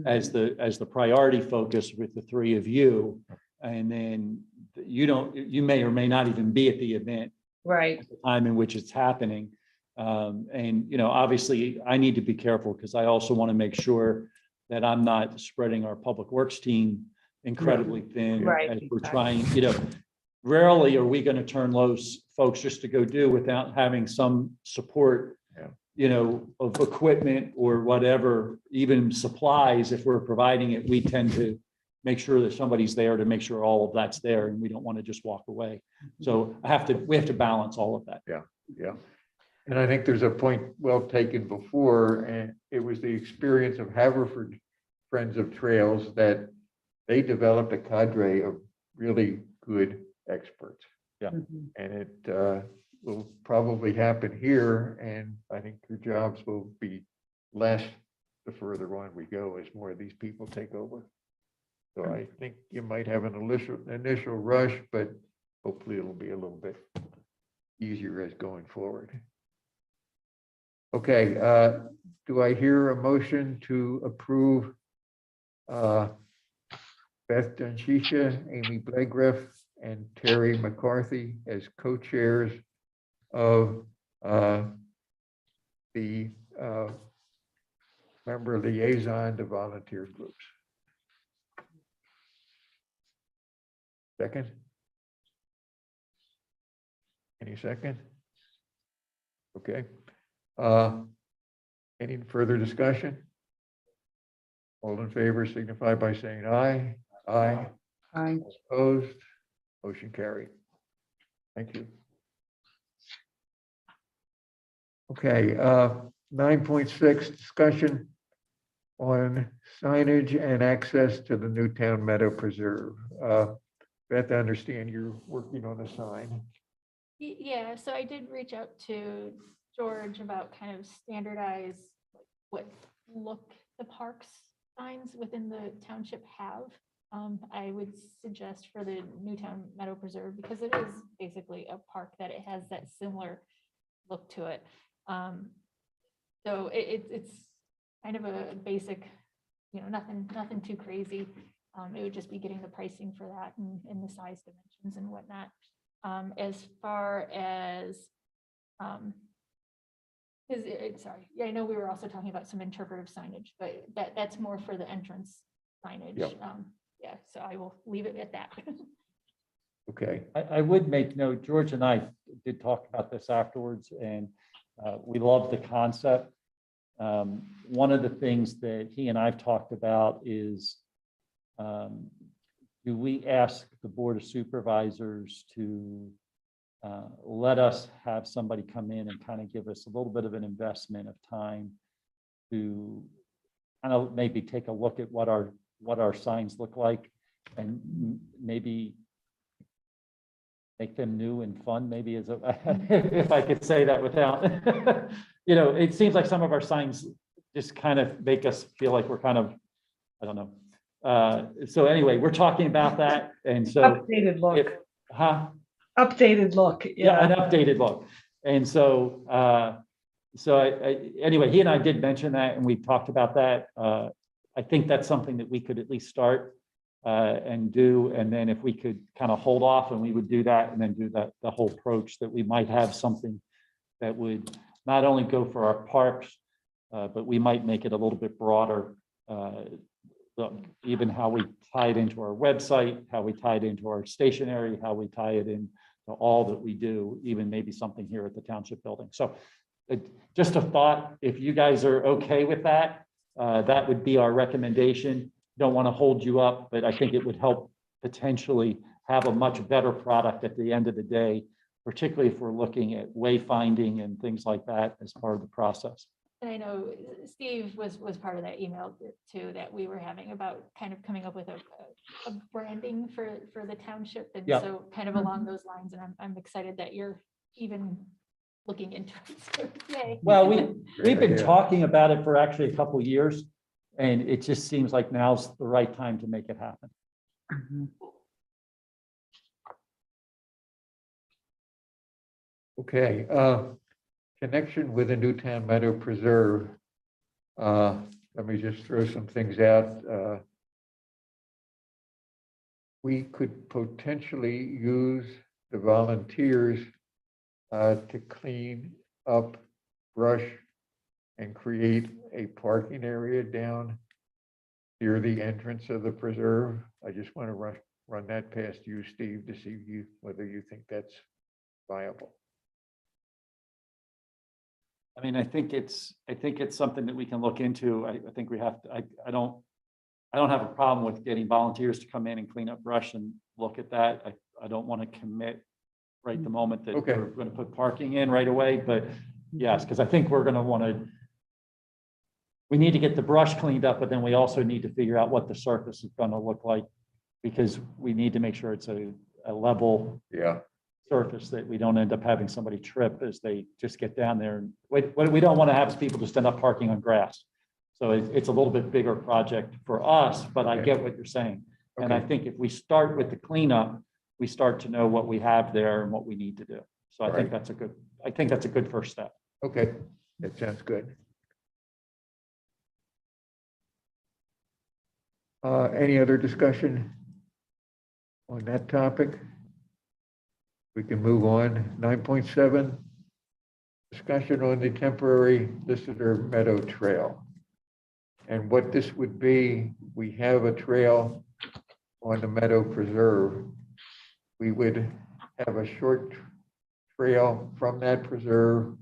as the priority focus with the three of you. And then you may or may not even be at the event Right. at the time in which it's happening. And, obviously I need to be careful because I also want to make sure that I'm not spreading our public works team incredibly thin. Right, As we're exactly. trying, rarely are we going to turn loose folks just to go do without having some support, of equipment or whatever, even supplies. If we're providing it, we tend to make sure that somebody's there to make sure all of that's there, and we don't want to just walk away. So we have to balance all of that. Yeah. And I think there's a point well taken before, and it was the experience of Haverford Friends of Trails that they developed a cadre of really good experts. Mhm. And it will probably happen here, and I think your jobs will be less the further on we go as more of these people take over. So I think you might have an initial rush, but hopefully it'll be a little bit easier as going forward. Okay, do I hear a motion to approve Beth Dunchisha, Amy Blegriff, and Terry McCarthy as co-chairs of the member liaison to volunteer groups? Second? Any second? Okay. Any further discussion? All in favor signify by saying aye. Aye. Aye. Opposed? Motion carried. Thank you. Okay, 9.6, discussion on signage and access to the Newtown Meadow Preserve. Beth, I understand you're working on a sign. Yeah, so I did reach out to George about kind of standardize what look the parks signs within the township have. I would suggest for the Newtown Meadow Preserve, because it is basically a park, that it has that similar look to it. So it's kind of a basic, nothing too crazy. It would just be getting the pricing for that and the size dimensions and whatnot. As far as, sorry, yeah, I know we were also talking about some interpretive signage, but that's more for the entrance signage. Yep. Yeah, so I will leave it at that. Okay, I would make note, George and I did talk about this afterwards, and we love the concept. One of the things that he and I've talked about is, do we ask the Board of Supervisors to let us have somebody come in and kind of give us a little bit of an investment of time to kind of maybe take a look at what our signs look like, and maybe make them new and fun, maybe is if I could say that without, it seems like some of our signs just kind of make us feel like we're kind of, I don't know. So anyway, we're talking about that. And so, Updated look, updated look. yeah, an Yeah. updated look. And so, anyway, he and I did mention that, and we talked about that. I think that's something that we could at least start and do, and then if we could kind of hold off, and we would do that, and then do the whole approach, that we might have something that would not only go for our parks, but we might make it a little bit broader. Even how we tie it into our website, how we tie it into our stationery, how we tie it into all that we do, even maybe something here at the township building. So just a thought, if you guys are okay with that, that would be our recommendation. Don't want to hold you up, but I think it would help potentially have a much better product at the end of the day, particularly if we're looking at wayfinding and things like that as part of the process. And I know Steve was part of that email too, that we were having about kind of coming up with a branding for the township. And Yeah. so kind of along those lines, and I'm excited that you're even looking into it. So, yay. Well, we've been idea. talking about it for actually a couple of years, and it just seems like now's the right time to make it happen. okay. Connection with the Newtown Meadow Preserve. Let me just throw some things out. We could potentially use the volunteers to clean up brush and create a parking area down near the entrance of the preserve. I just want to run that past you, Steve, to see whether you think that's viable. I mean, I think it's something that we can look into. I think we have to, I don't have a problem with getting volunteers to come in and clean up brush and look at that. I don't want to commit right the moment that Okay. we're going to put parking in right away, but yes, because I think we're going to want to, we need to get the brush cleaned up, but then we also need to figure out what the surface is going to look like, because we need to make sure it's a level Yeah. surface, that we don't end up having somebody trip as they just get down there. And what we don't want to have is people just end up parking on grass. So it's a little bit bigger project for us, but I Okay. get what you're saying. And I Okay. think if we start with the cleanup, we start to know what we have there and what we need to do. So I Right. think that's a good first step. Okay, that sounds good. Any other discussion on that topic? We can move on. 9.7, discussion on the temporary Listener Meadow Trail. And what this would be, we have a trail on the Meadow Preserve. We would have a short trail from that preserve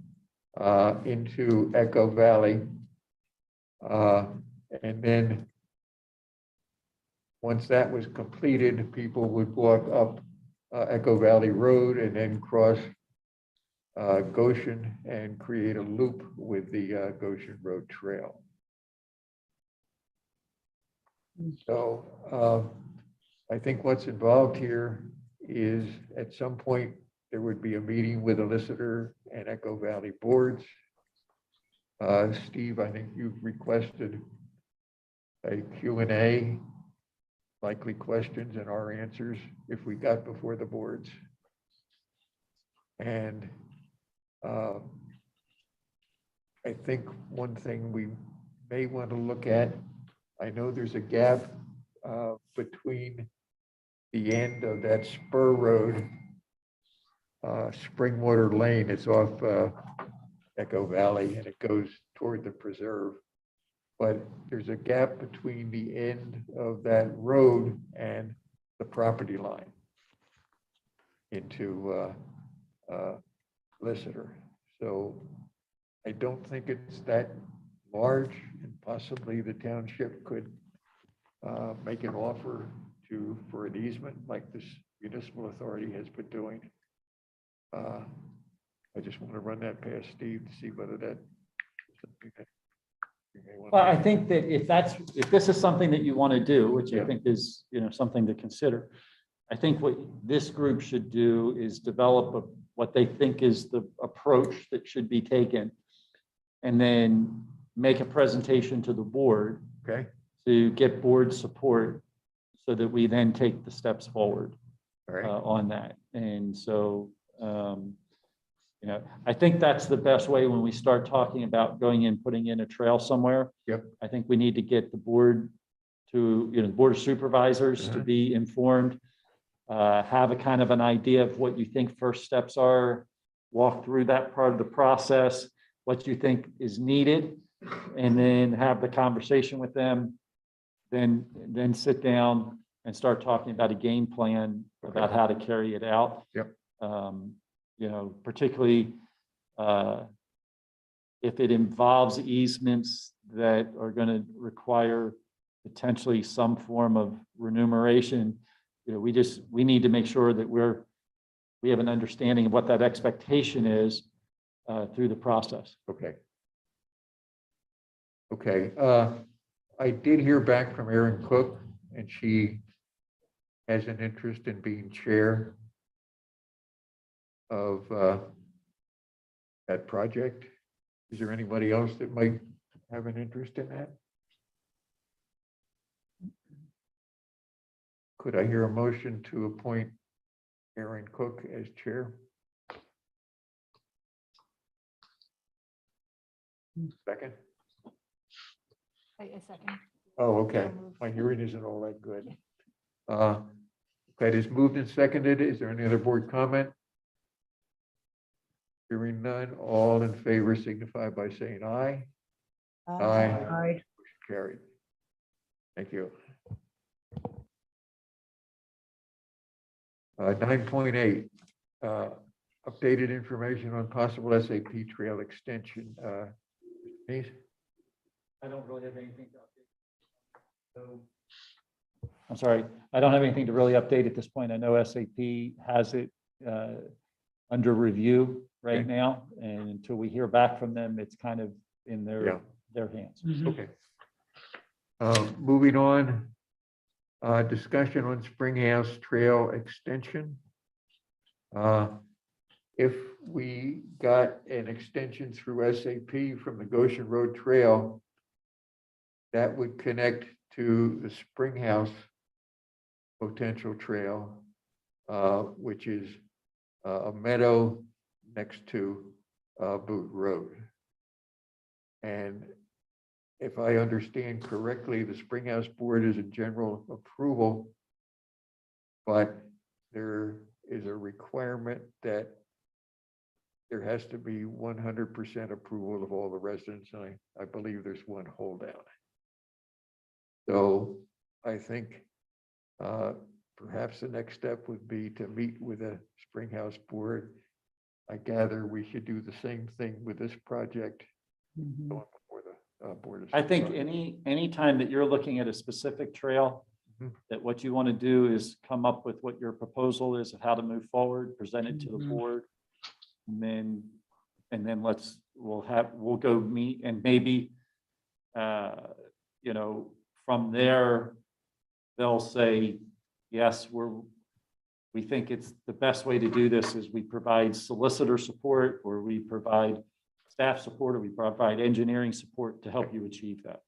into Echo Valley. And then once that was completed, people would walk up Echo Valley Road and then cross Goshen and create a loop with the Goshen Road Trail. So I think what's involved here is at some point there would be a meeting with the Listener and Echo Valley boards. Steve, I think you've requested a Q&A, likely questions and our answers if we got before the boards. And I think one thing we may want to look at, I know there's a gap between the end of that spur road, Springwater Lane. It's off Echo Valley and it goes toward the preserve. but there's a gap between the end of that road and the property line into Lissitor. So I don't think it's that large, and possibly the township could make an offer for an easement like this municipal authority has been doing. I just want to run that past Steve to see whether that. Well, I think that if this is something that you want to do, which I Yeah. think is, something to consider, I think what this group should do is develop what they think is the approach that should be taken, and then make a presentation to the board Okay, to get board support so that we then take the steps forward all right, on that. And so, I think that's the best way when we start talking about going in, putting in a trail somewhere. Yep. I think we need to get the board to, the board of supervisors to Uh-huh. be informed, have a kind of an idea of what you think first steps are, walk through that part of the process, what you think is needed, and then have the conversation with them. Then sit down and start talking about a game plan about how to carry it out. Yep. Particularly if it involves easements that are going to require potentially some form of remuneration, we need to make sure that we have an understanding of what that expectation is through the process. okay. Okay, I did hear back from Erin Cook, and she has an interest in being chair of that project. Is there anybody else that might have an interest in that? Could I hear a motion to appoint Erin Cook as chair? Second? A second. Oh, okay. So moved. My hearing isn't all that good. That is moved and seconded. Is there any other board comment? Hearing none, all in favor signify by saying aye. Motion carried. Thank you. 9.8, updated information on possible SAP trail extension. Denise? I don't really have anything to update. So, I'm sorry, I don't have anything to really update at this point. I know SAP has it under review right Okay. now, and until we hear back from them, it's kind of in Yeah. their hands. Okay. Moving on, discussion on Springhouse Trail extension. If we got an extension through SAP from the Goshen Road Trail, that would connect to the Springhouse potential trail, which is a meadow next to Boot Road. And if I understand correctly, the Springhouse Board is in general approval, but there is a requirement that there has to be 100% approval of all the residents, and I believe there's one holdout. So I think perhaps the next step would be to meet with the Springhouse Board. I gather we should do the same thing with this project going before the Board of I think Supervisors. any time that you're looking at a specific trail, Mhm. that what you want to do is come up with what your proposal is of how to move forward, present it to the board. And then we'll go meet, and maybe, from there, they'll say, yes, we think it's the best way to do this is we provide solicitor support, or we provide staff support, or we provide engineering support to help you achieve that.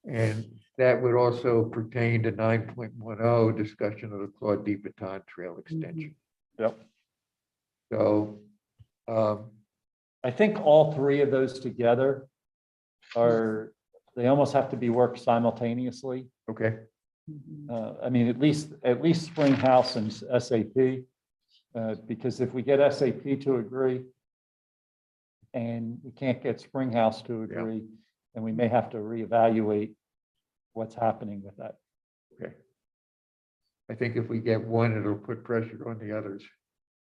And that would also pertain to 9.10, discussion of the Claude D. Baton Trail extension. Yep. So, I think all three of those together they almost have to be worked simultaneously. okay, I mean, at least Springhouse and SAP. Because if we get SAP to agree and we can't get Springhouse to agree, then we may have to reevaluate what's happening with that. Okay. I think if we get one, it'll put pressure on the others.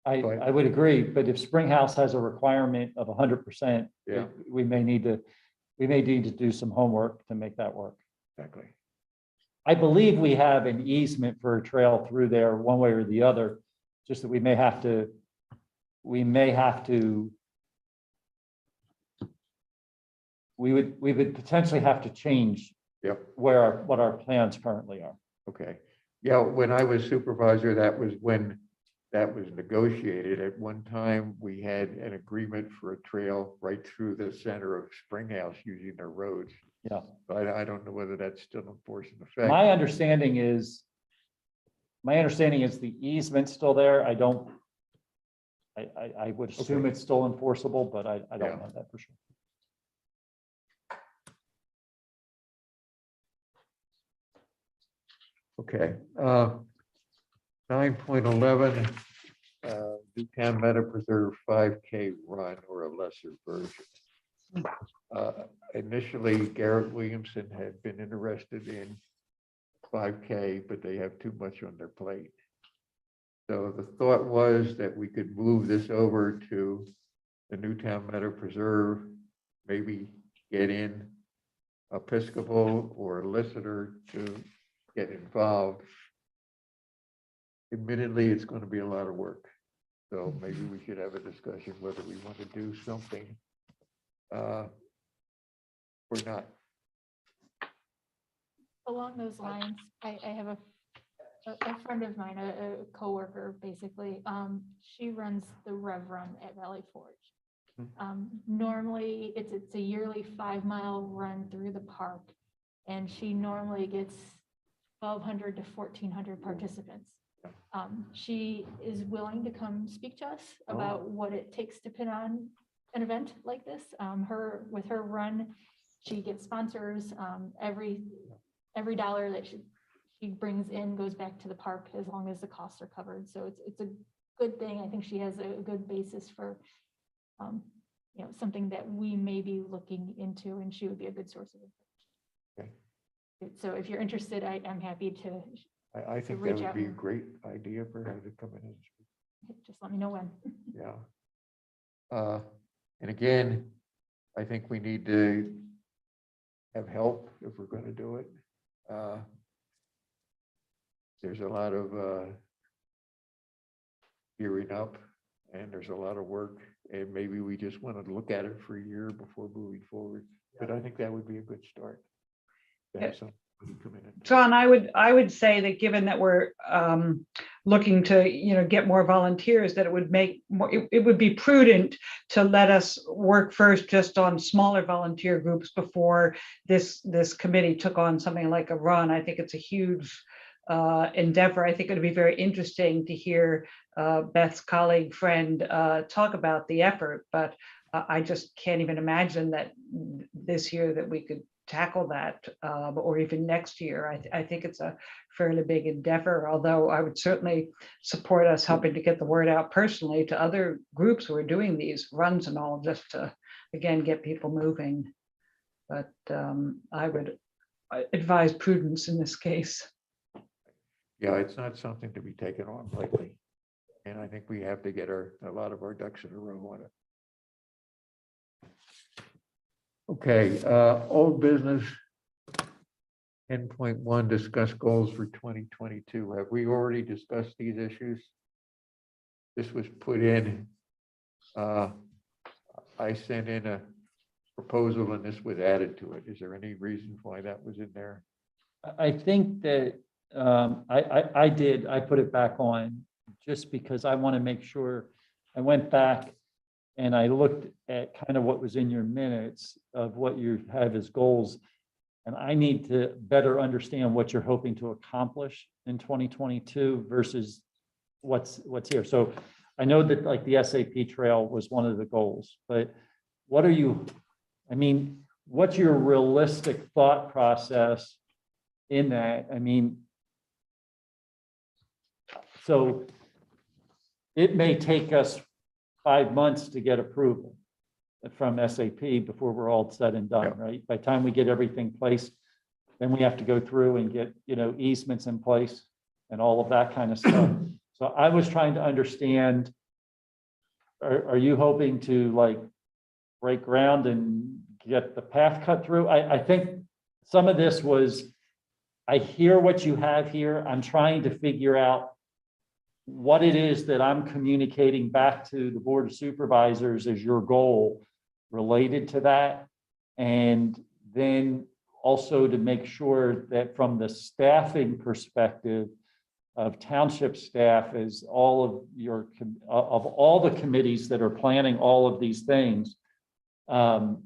I would agree, but if Springhouse has a requirement of 100%, Yeah. we may need to do some homework to make that work. Exactly. I believe we have an easement for a trail through there one way or the other, just that we may have to we would potentially have to change Yep. what our plans currently are. Okay. Yeah, when I was supervisor, that was when that was negotiated. At one time, we had an agreement for a trail right through the center of Springhouse using their roads. Yeah. But I don't know whether that's still in force and effect. My understanding is the easement's still there. I would assume Okay. it's still enforceable, but I don't Yeah. know that for sure. Okay. 9.11, Newtown Meadow Preserve 5K run or a lesser version. Initially, Garrett Williamson had been interested in 5K, but they have too much on their plate. So the thought was that we could move this over to the Newtown Meadow Preserve, maybe get in Episcopal or a listener to get involved. Admittedly, it's going to be a lot of work. So maybe we should have a discussion whether we want to do something or not. Along those lines, I have a friend of mine, a coworker, basically. She runs the Rev Run at Valley Forge. Normally, it's a yearly 5-mile run through the park, and she normally gets 1,200 to 1,400 participants. She is willing to come speak to us about what it takes to put on an event like this. With her run, she gets sponsors. Every dollar that she brings in goes back to the park as long as the costs are covered. So it's a good thing. I think she has a good basis for something that we may be looking into, and she would be a good source of information. Okay. So if you're interested, I'm happy to I think that reach would out be a and- great idea for her to come in and speak. just let me know when. Yeah. And again, I think we need to have help if we're going to do it. There's a lot of gearing up and there's a lot of work, and maybe we just want to look at it for a year before moving forward. But I think that would be a good start. To have somebody come in and- John, I would say that given that we're looking to, get more volunteers, that it would make more, it would be prudent to let us work first just on smaller volunteer groups before this committee took on something like a run. I think it's a huge endeavor. I think it'd be very interesting to hear Beth's colleague friend talk about the effort, but I just can't even imagine that this year that we could tackle that, or even next year. I think it's a fairly big endeavor, although I would certainly support us helping to get the word out personally to other groups who are doing these runs and all, just to, again, get people moving. But I would advise prudence in this case. Yeah, it's not something to be taken on lightly. And I think we have to get a lot of our ducks in a row on it. Okay, old business. 10.1, discuss goals for 2022. Have we already discussed these issues? This was put in. I sent in a proposal and this was added to it. Is there any reason why that was in there? I think that I put it back on just because I want to make sure. I went back and I looked at kind of what was in your minutes of what you have as goals. And I need to better understand what you're hoping to accomplish in 2022 versus what's here. So I know that like the SAP trail was one of the goals, but what are you, what's your realistic thought process in that? So it may take us 5 months to get approval from SAP before we're all said and done, right? By the time we get everything placed, then we have to go through and get, easements in place and all of that kind of stuff. So I was trying to understand, are you hoping to like break ground and get the path cut through? I think some of this was, I hear what you have here. I'm trying to figure out what it is that I'm communicating back to the Board of Supervisors as your goal related to that. And then also to make sure that from the staffing perspective of township staff, as all of your, of all the committees that are planning all of these things, do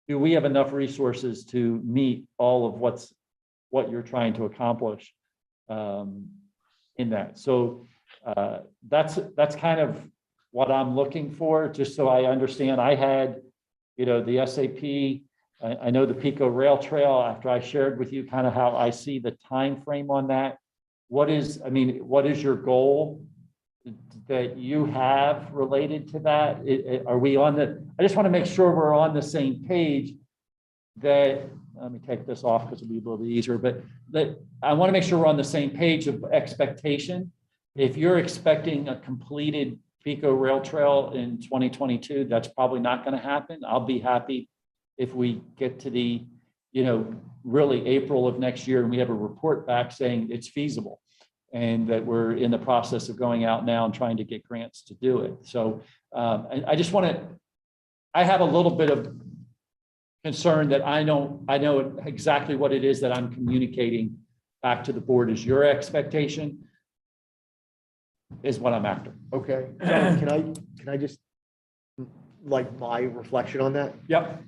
we have enough resources to meet all of what you're trying to accomplish in that? So that's kind of what I'm looking for, just so I understand. I had, the SAP, I know the Pico Rail Trail, after I shared with you kind of how I see the time frame on that. What is your goal that you have related to that? Are we on I just want to make sure we're on the same page. That, let me take this off because it'll be a little bit easier, but that I want to make sure we're on the same page of expectation. If you're expecting a completed Pico Rail Trail in 2022, that's probably not going to happen. I'll be happy if we get to the, really April of next year and we have a report back saying it's feasible and that we're in the process of going out now and trying to get grants to do it. So I just I have a little bit of concern that I know exactly what it is that I'm communicating back to the board is your expectation is what I'm after. Okay, John, can I just, like, my reflection on that? Yep.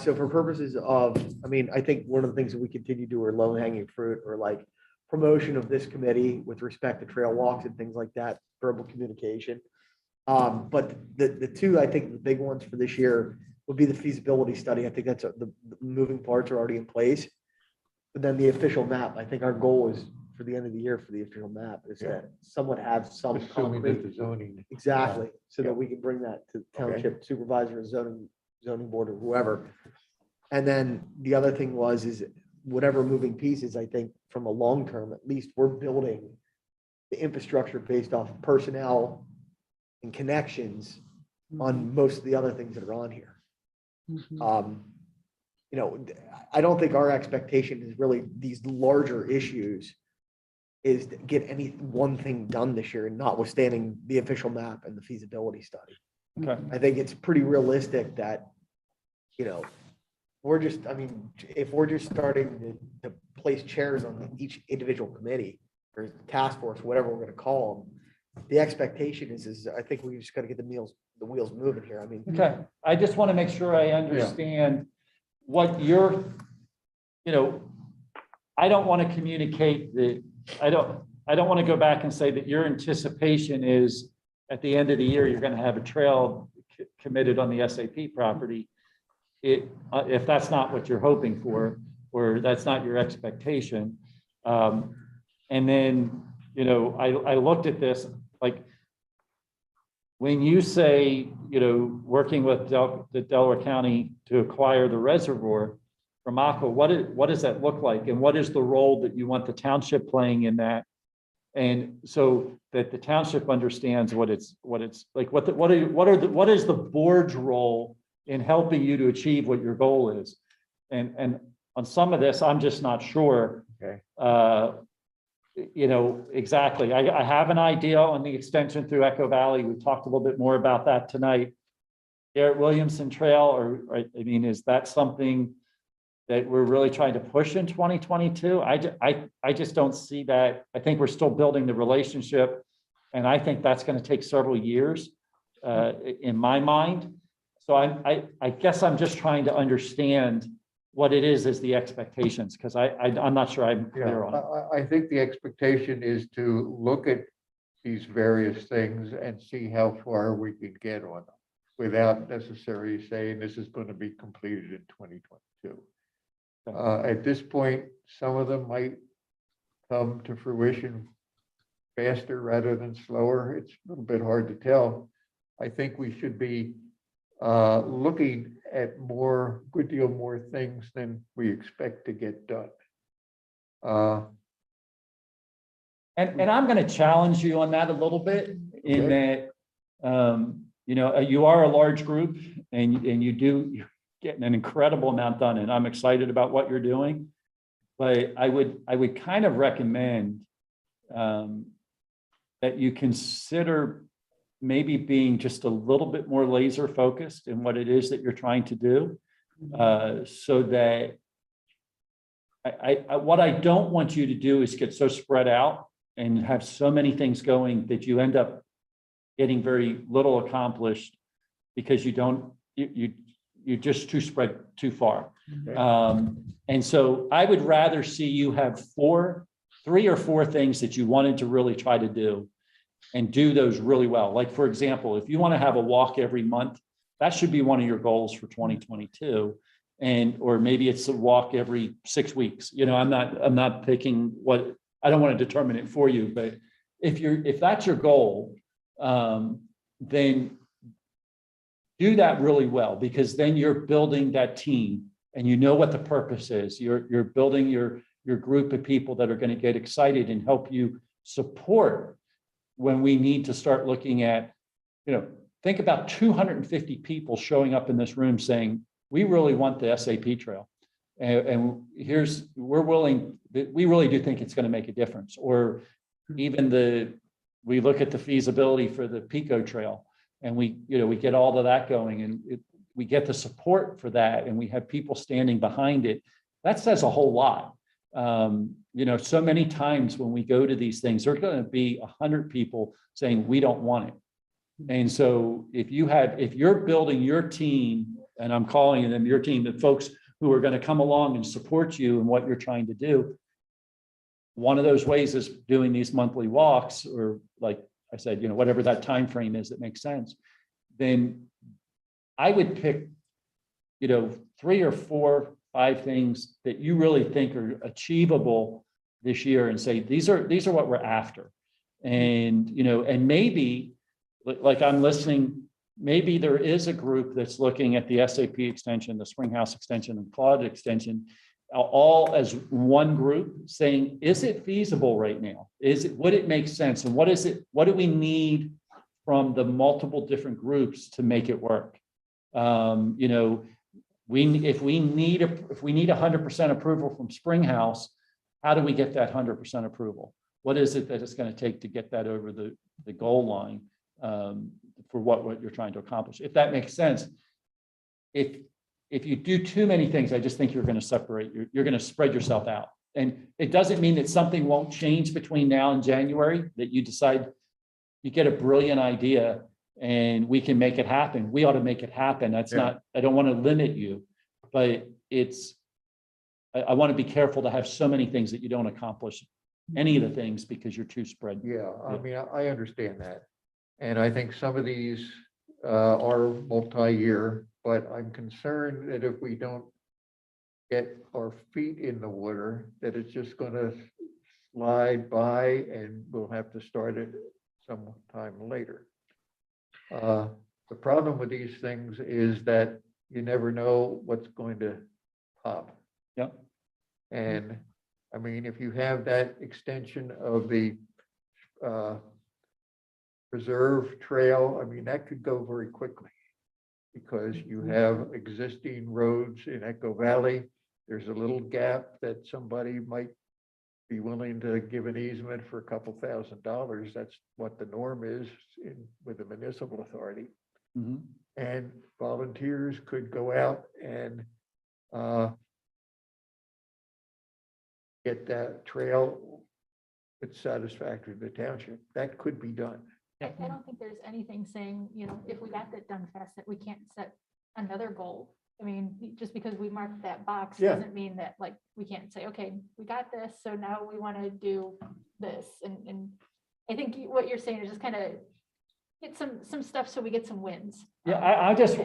So for purposes of, I think one of the things that we continue to do are low hanging fruit or like promotion of this committee with respect to trail walks and things like that, verbal communication. But the two, I think the big ones for this year would be the feasibility study. I think that's the moving parts are already in place. But then the official map, I think our goal is for the end of the year for the official map is that someone have some Assuming that concrete. the zoning. Exactly, so Yeah. that we can bring that to Okay. township supervisor, zoning board or whoever. And then the other thing is whatever moving pieces, I think from a long term, at least we're building the infrastructure based off personnel and connections on most of the other things that are on here. I don't think our expectation is really these larger issues is to get any one thing done this year, notwithstanding the official map and the feasibility study. Okay. I think it's pretty realistic that, we're just, if we're just starting to place chairs on each individual committee or task force, whatever we're gonna call them, the expectation is I think we just gotta get the wheels moving here. Okay, I just want to make sure I understand what you're, I don't want to communicate I don't want to go back and say that your anticipation is at the end of the year, you're going to have a trail committed on the SAP property. If that's not what you're hoping for, or that's not your expectation. And then, I looked at this, like, when you say, working with the Delaware County to acquire the reservoir from Aqua, what does that look like? And what is the role that you want the township playing in that? And so that the township understands what it's like, what is the board's role in helping you to achieve what your goal is? And on some of this, I'm just not sure. Okay. Exactly. I have an idea on the extension through Echo Valley. We talked a little bit more about that tonight. Garrett Williamson Trail, is that something that we're really trying to push in 2022? I just don't see that. I think we're still building the relationship, and I think that's going to take several years in my mind. So I guess I'm just trying to understand what it is as the expectations, because I'm not sure I'm clear on it. I think the expectation is to look at these various things and see how far we can get on them without necessarily saying this is going to be completed in 2022. At this point, some of them might come to fruition faster rather than slower. It's a little bit hard to tell. I think we should be looking at good deal more things than we expect to get done. And I'm going to challenge you on that a little bit in that, you know, you are a large group and you're getting an incredible amount done, and I'm excited about what you're doing. But I would kind of recommend that you consider maybe being just a little bit more laser focused in what it is that you're trying to do, so that what I don't want you to do is get so spread out and have so many things going that you end up getting very little accomplished because you're just too spread too far. And so I would rather see you have 3 or 4 things that you wanted to really try to do and do those really well. Like, for example, if you want to have a walk every month, that should be one of your goals for 2022. Or maybe it's a walk every 6 weeks. You know, I'm not picking what, I don't want to determine it for you, but if that's your goal, then do that really well, because then you're building that team and you know what the purpose is. You're building your group of people that are going to get excited and help you support when we need to start looking at, you know, think about 250 people showing up in this room saying, we really want the SAP trail. And we really do think it's going to make a difference. Or even we look at the feasibility for the Pico Trail, and we get all of that going, and we get the support for that, and we have people standing behind it. That says a whole lot. You know, so many times when we go to these things, there are going to be 100 people saying we don't want it. And so if you're building your team, and I'm calling them your team, the folks who are going to come along and support you in what you're trying to do, one of those ways is doing these monthly walks, or like I said, you know, whatever that time frame is that makes sense. Then I would pick, you know, 3 or 4, 5 things that you really think are achievable this year, and say these are what we're after. And you know, and maybe, like I'm listening, maybe there is a group that's looking at the SAP extension, the Springhouse extension, and Claude extension, all as one group, saying, is it feasible right now? Would it make sense? And what do we need from the multiple different groups to make it work? You know, if we need 100% approval from Springhouse, how do we get that 100% approval? What is it that it's going to take to get that over the goal line for what you're trying to accomplish? If that makes sense. If you do too many things, I just think you're going to separate. You're going to spread yourself out. And it doesn't mean that something won't change between now and January, that you decide you get a brilliant idea and we can make it happen. We ought to make it happen. That's not, I don't want to limit you, but I want to be careful to have so many things that you don't accomplish any of the things because you're too spread. Yeah, I mean, I understand that. And I think some of these are multi-year, but I'm concerned that if we don't get our feet in the water, that it's just going to slide by and we'll have to start it sometime later. The problem with these things is that you never know what's going to pop. Yep. And I mean, if you have that extension of the preserve trail, I mean, that could go very quickly because you have existing roads in Echo Valley. There's a little gap that somebody might be willing to give an easement for a couple $1,000s. That's what the norm is with the municipal authority. Mm-hmm. And volunteers could go out and get that trail that's satisfactory to the township. That could be done. I don't think there's anything saying, you know, if we got that done fast, that we can't set another goal. I mean, just because we marked that box doesn't mean that, like, we can't say, okay, we got this, so now we want to do this. And I think what you're saying is just kind of get some stuff so we get some wins. Yeah, I just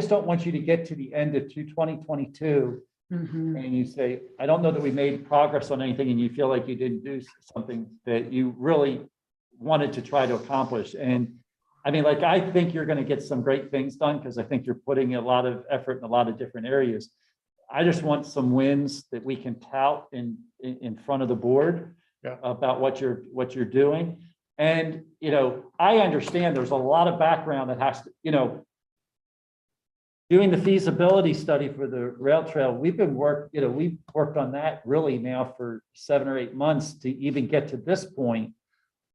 don't want you to get to the end of 2022 Mhm. and you say, I don't know that we made progress on anything, and you feel like you didn't do something that you really wanted to try to accomplish. And I mean, like, I think you're going to get some great things done because I think you're putting a lot of effort in a lot of different areas. I just want some wins that we can tout in front of the board about what you're doing. And, you know, I understand there's a lot of background that has to, you know, doing the feasibility study for the rail trail, we've worked on that really now for 7 or 8 months to even get to this point.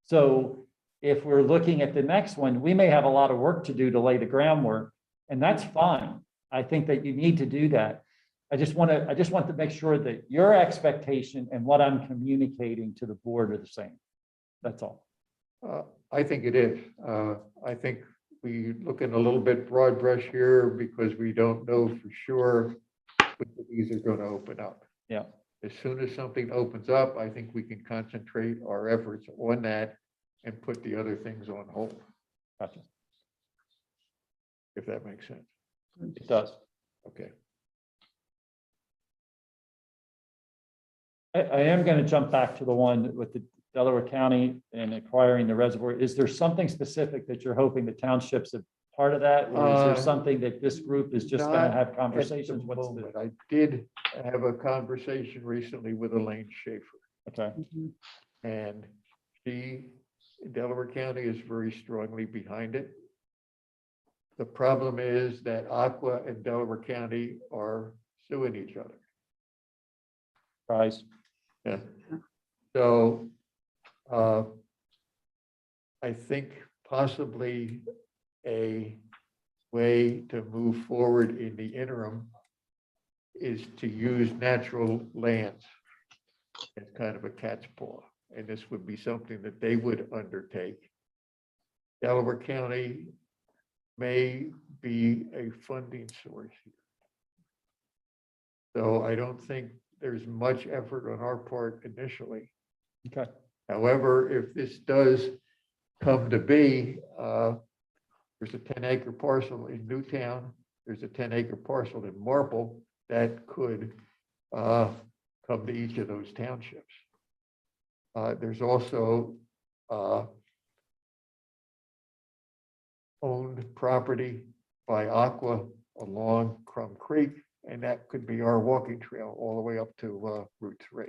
So if we're looking at the next one, we may have a lot of work to do to lay the groundwork, and that's fine. I think that you need to do that. I just want to make sure that your expectation and what I'm communicating to the board are the same. That's all. I think it is. I think we look in a little bit broad brush here because we don't know for sure which of these are going to open up. Yeah. As soon as something opens up, I think we can concentrate our efforts on that and put the other things on hold, Gotcha. if that makes sense. It does. Okay. I am going to jump back to the one with the Delaware County and acquiring the reservoir. Is there something specific that you're hoping the townships are part of that? Or is there something that this group is just going to have conversations? What's the, Moment, I did have a conversation recently with Elaine Schaefer, okay, and Delaware County is very strongly behind it. The problem is that Aqua and Delaware County are suing each other. prize. Yeah. So I think possibly a way to move forward in the interim is to use natural lands as kind of a cat's paw. And this would be something that they would undertake. Delaware County may be a funding source here. So I don't think there's much effort on our part initially. Okay. However, if this does come to be, there's a 10-acre parcel in Newtown, there's a 10-acre parcel in Marple that could come to each of those townships. There's also owned property by Aqua along Crum Creek, and that could be our walking trail all the way up to Route 3.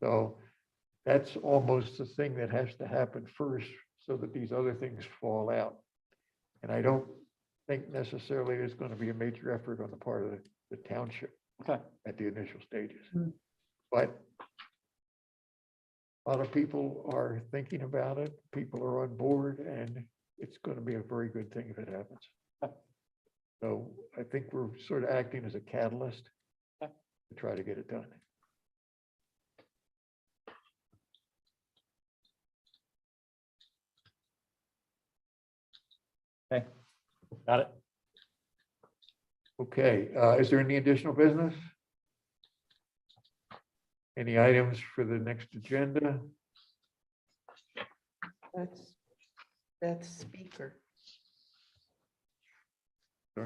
So that's almost the thing that has to happen first so that these other things fall out. And I don't think necessarily there's going to be a major effort on the part of the township at the initial stages. But a lot of people are thinking about it, people are on board, and it's going to be a very good thing if it happens. So I think we're sort of acting as a catalyst to try to get it done. Okay. Got it. Okay, is there any additional business? Any items for the next agenda? That's speaker.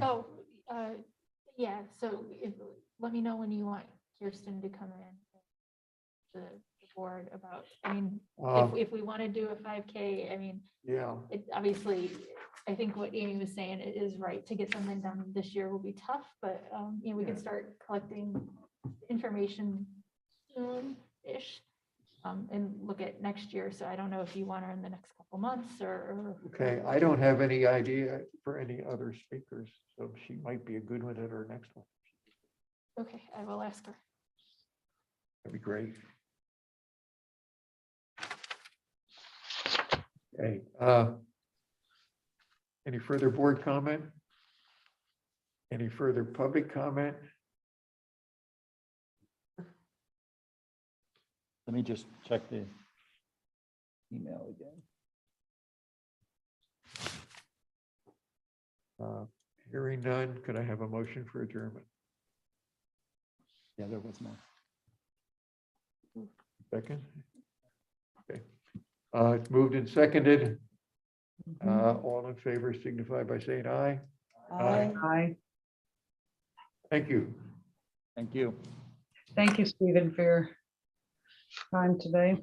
Oh, yeah, so let me know when you want Kirsten to come in, the board about, I mean, if we want to do a 5K, I mean, Yeah, it obviously, I think what Amy was saying is right. To get something done this year will be tough, but you know, we can start collecting information soon-ish and look at next year. So I don't know if you want her in the next couple months or. okay, I don't have any idea for any other speakers, so she might be a good one at our next one. Okay, I will ask her. That'd be great. Okay, any further board comment? Any further public comment? Let me just check the email again. Hearing none, could I have a motion for adjournment? Yeah, there was more. Second? Okay. It's moved and seconded. All in favor signify by saying aye. Aye. Thank you. Thank you. Thank you, Stephen, for your time today.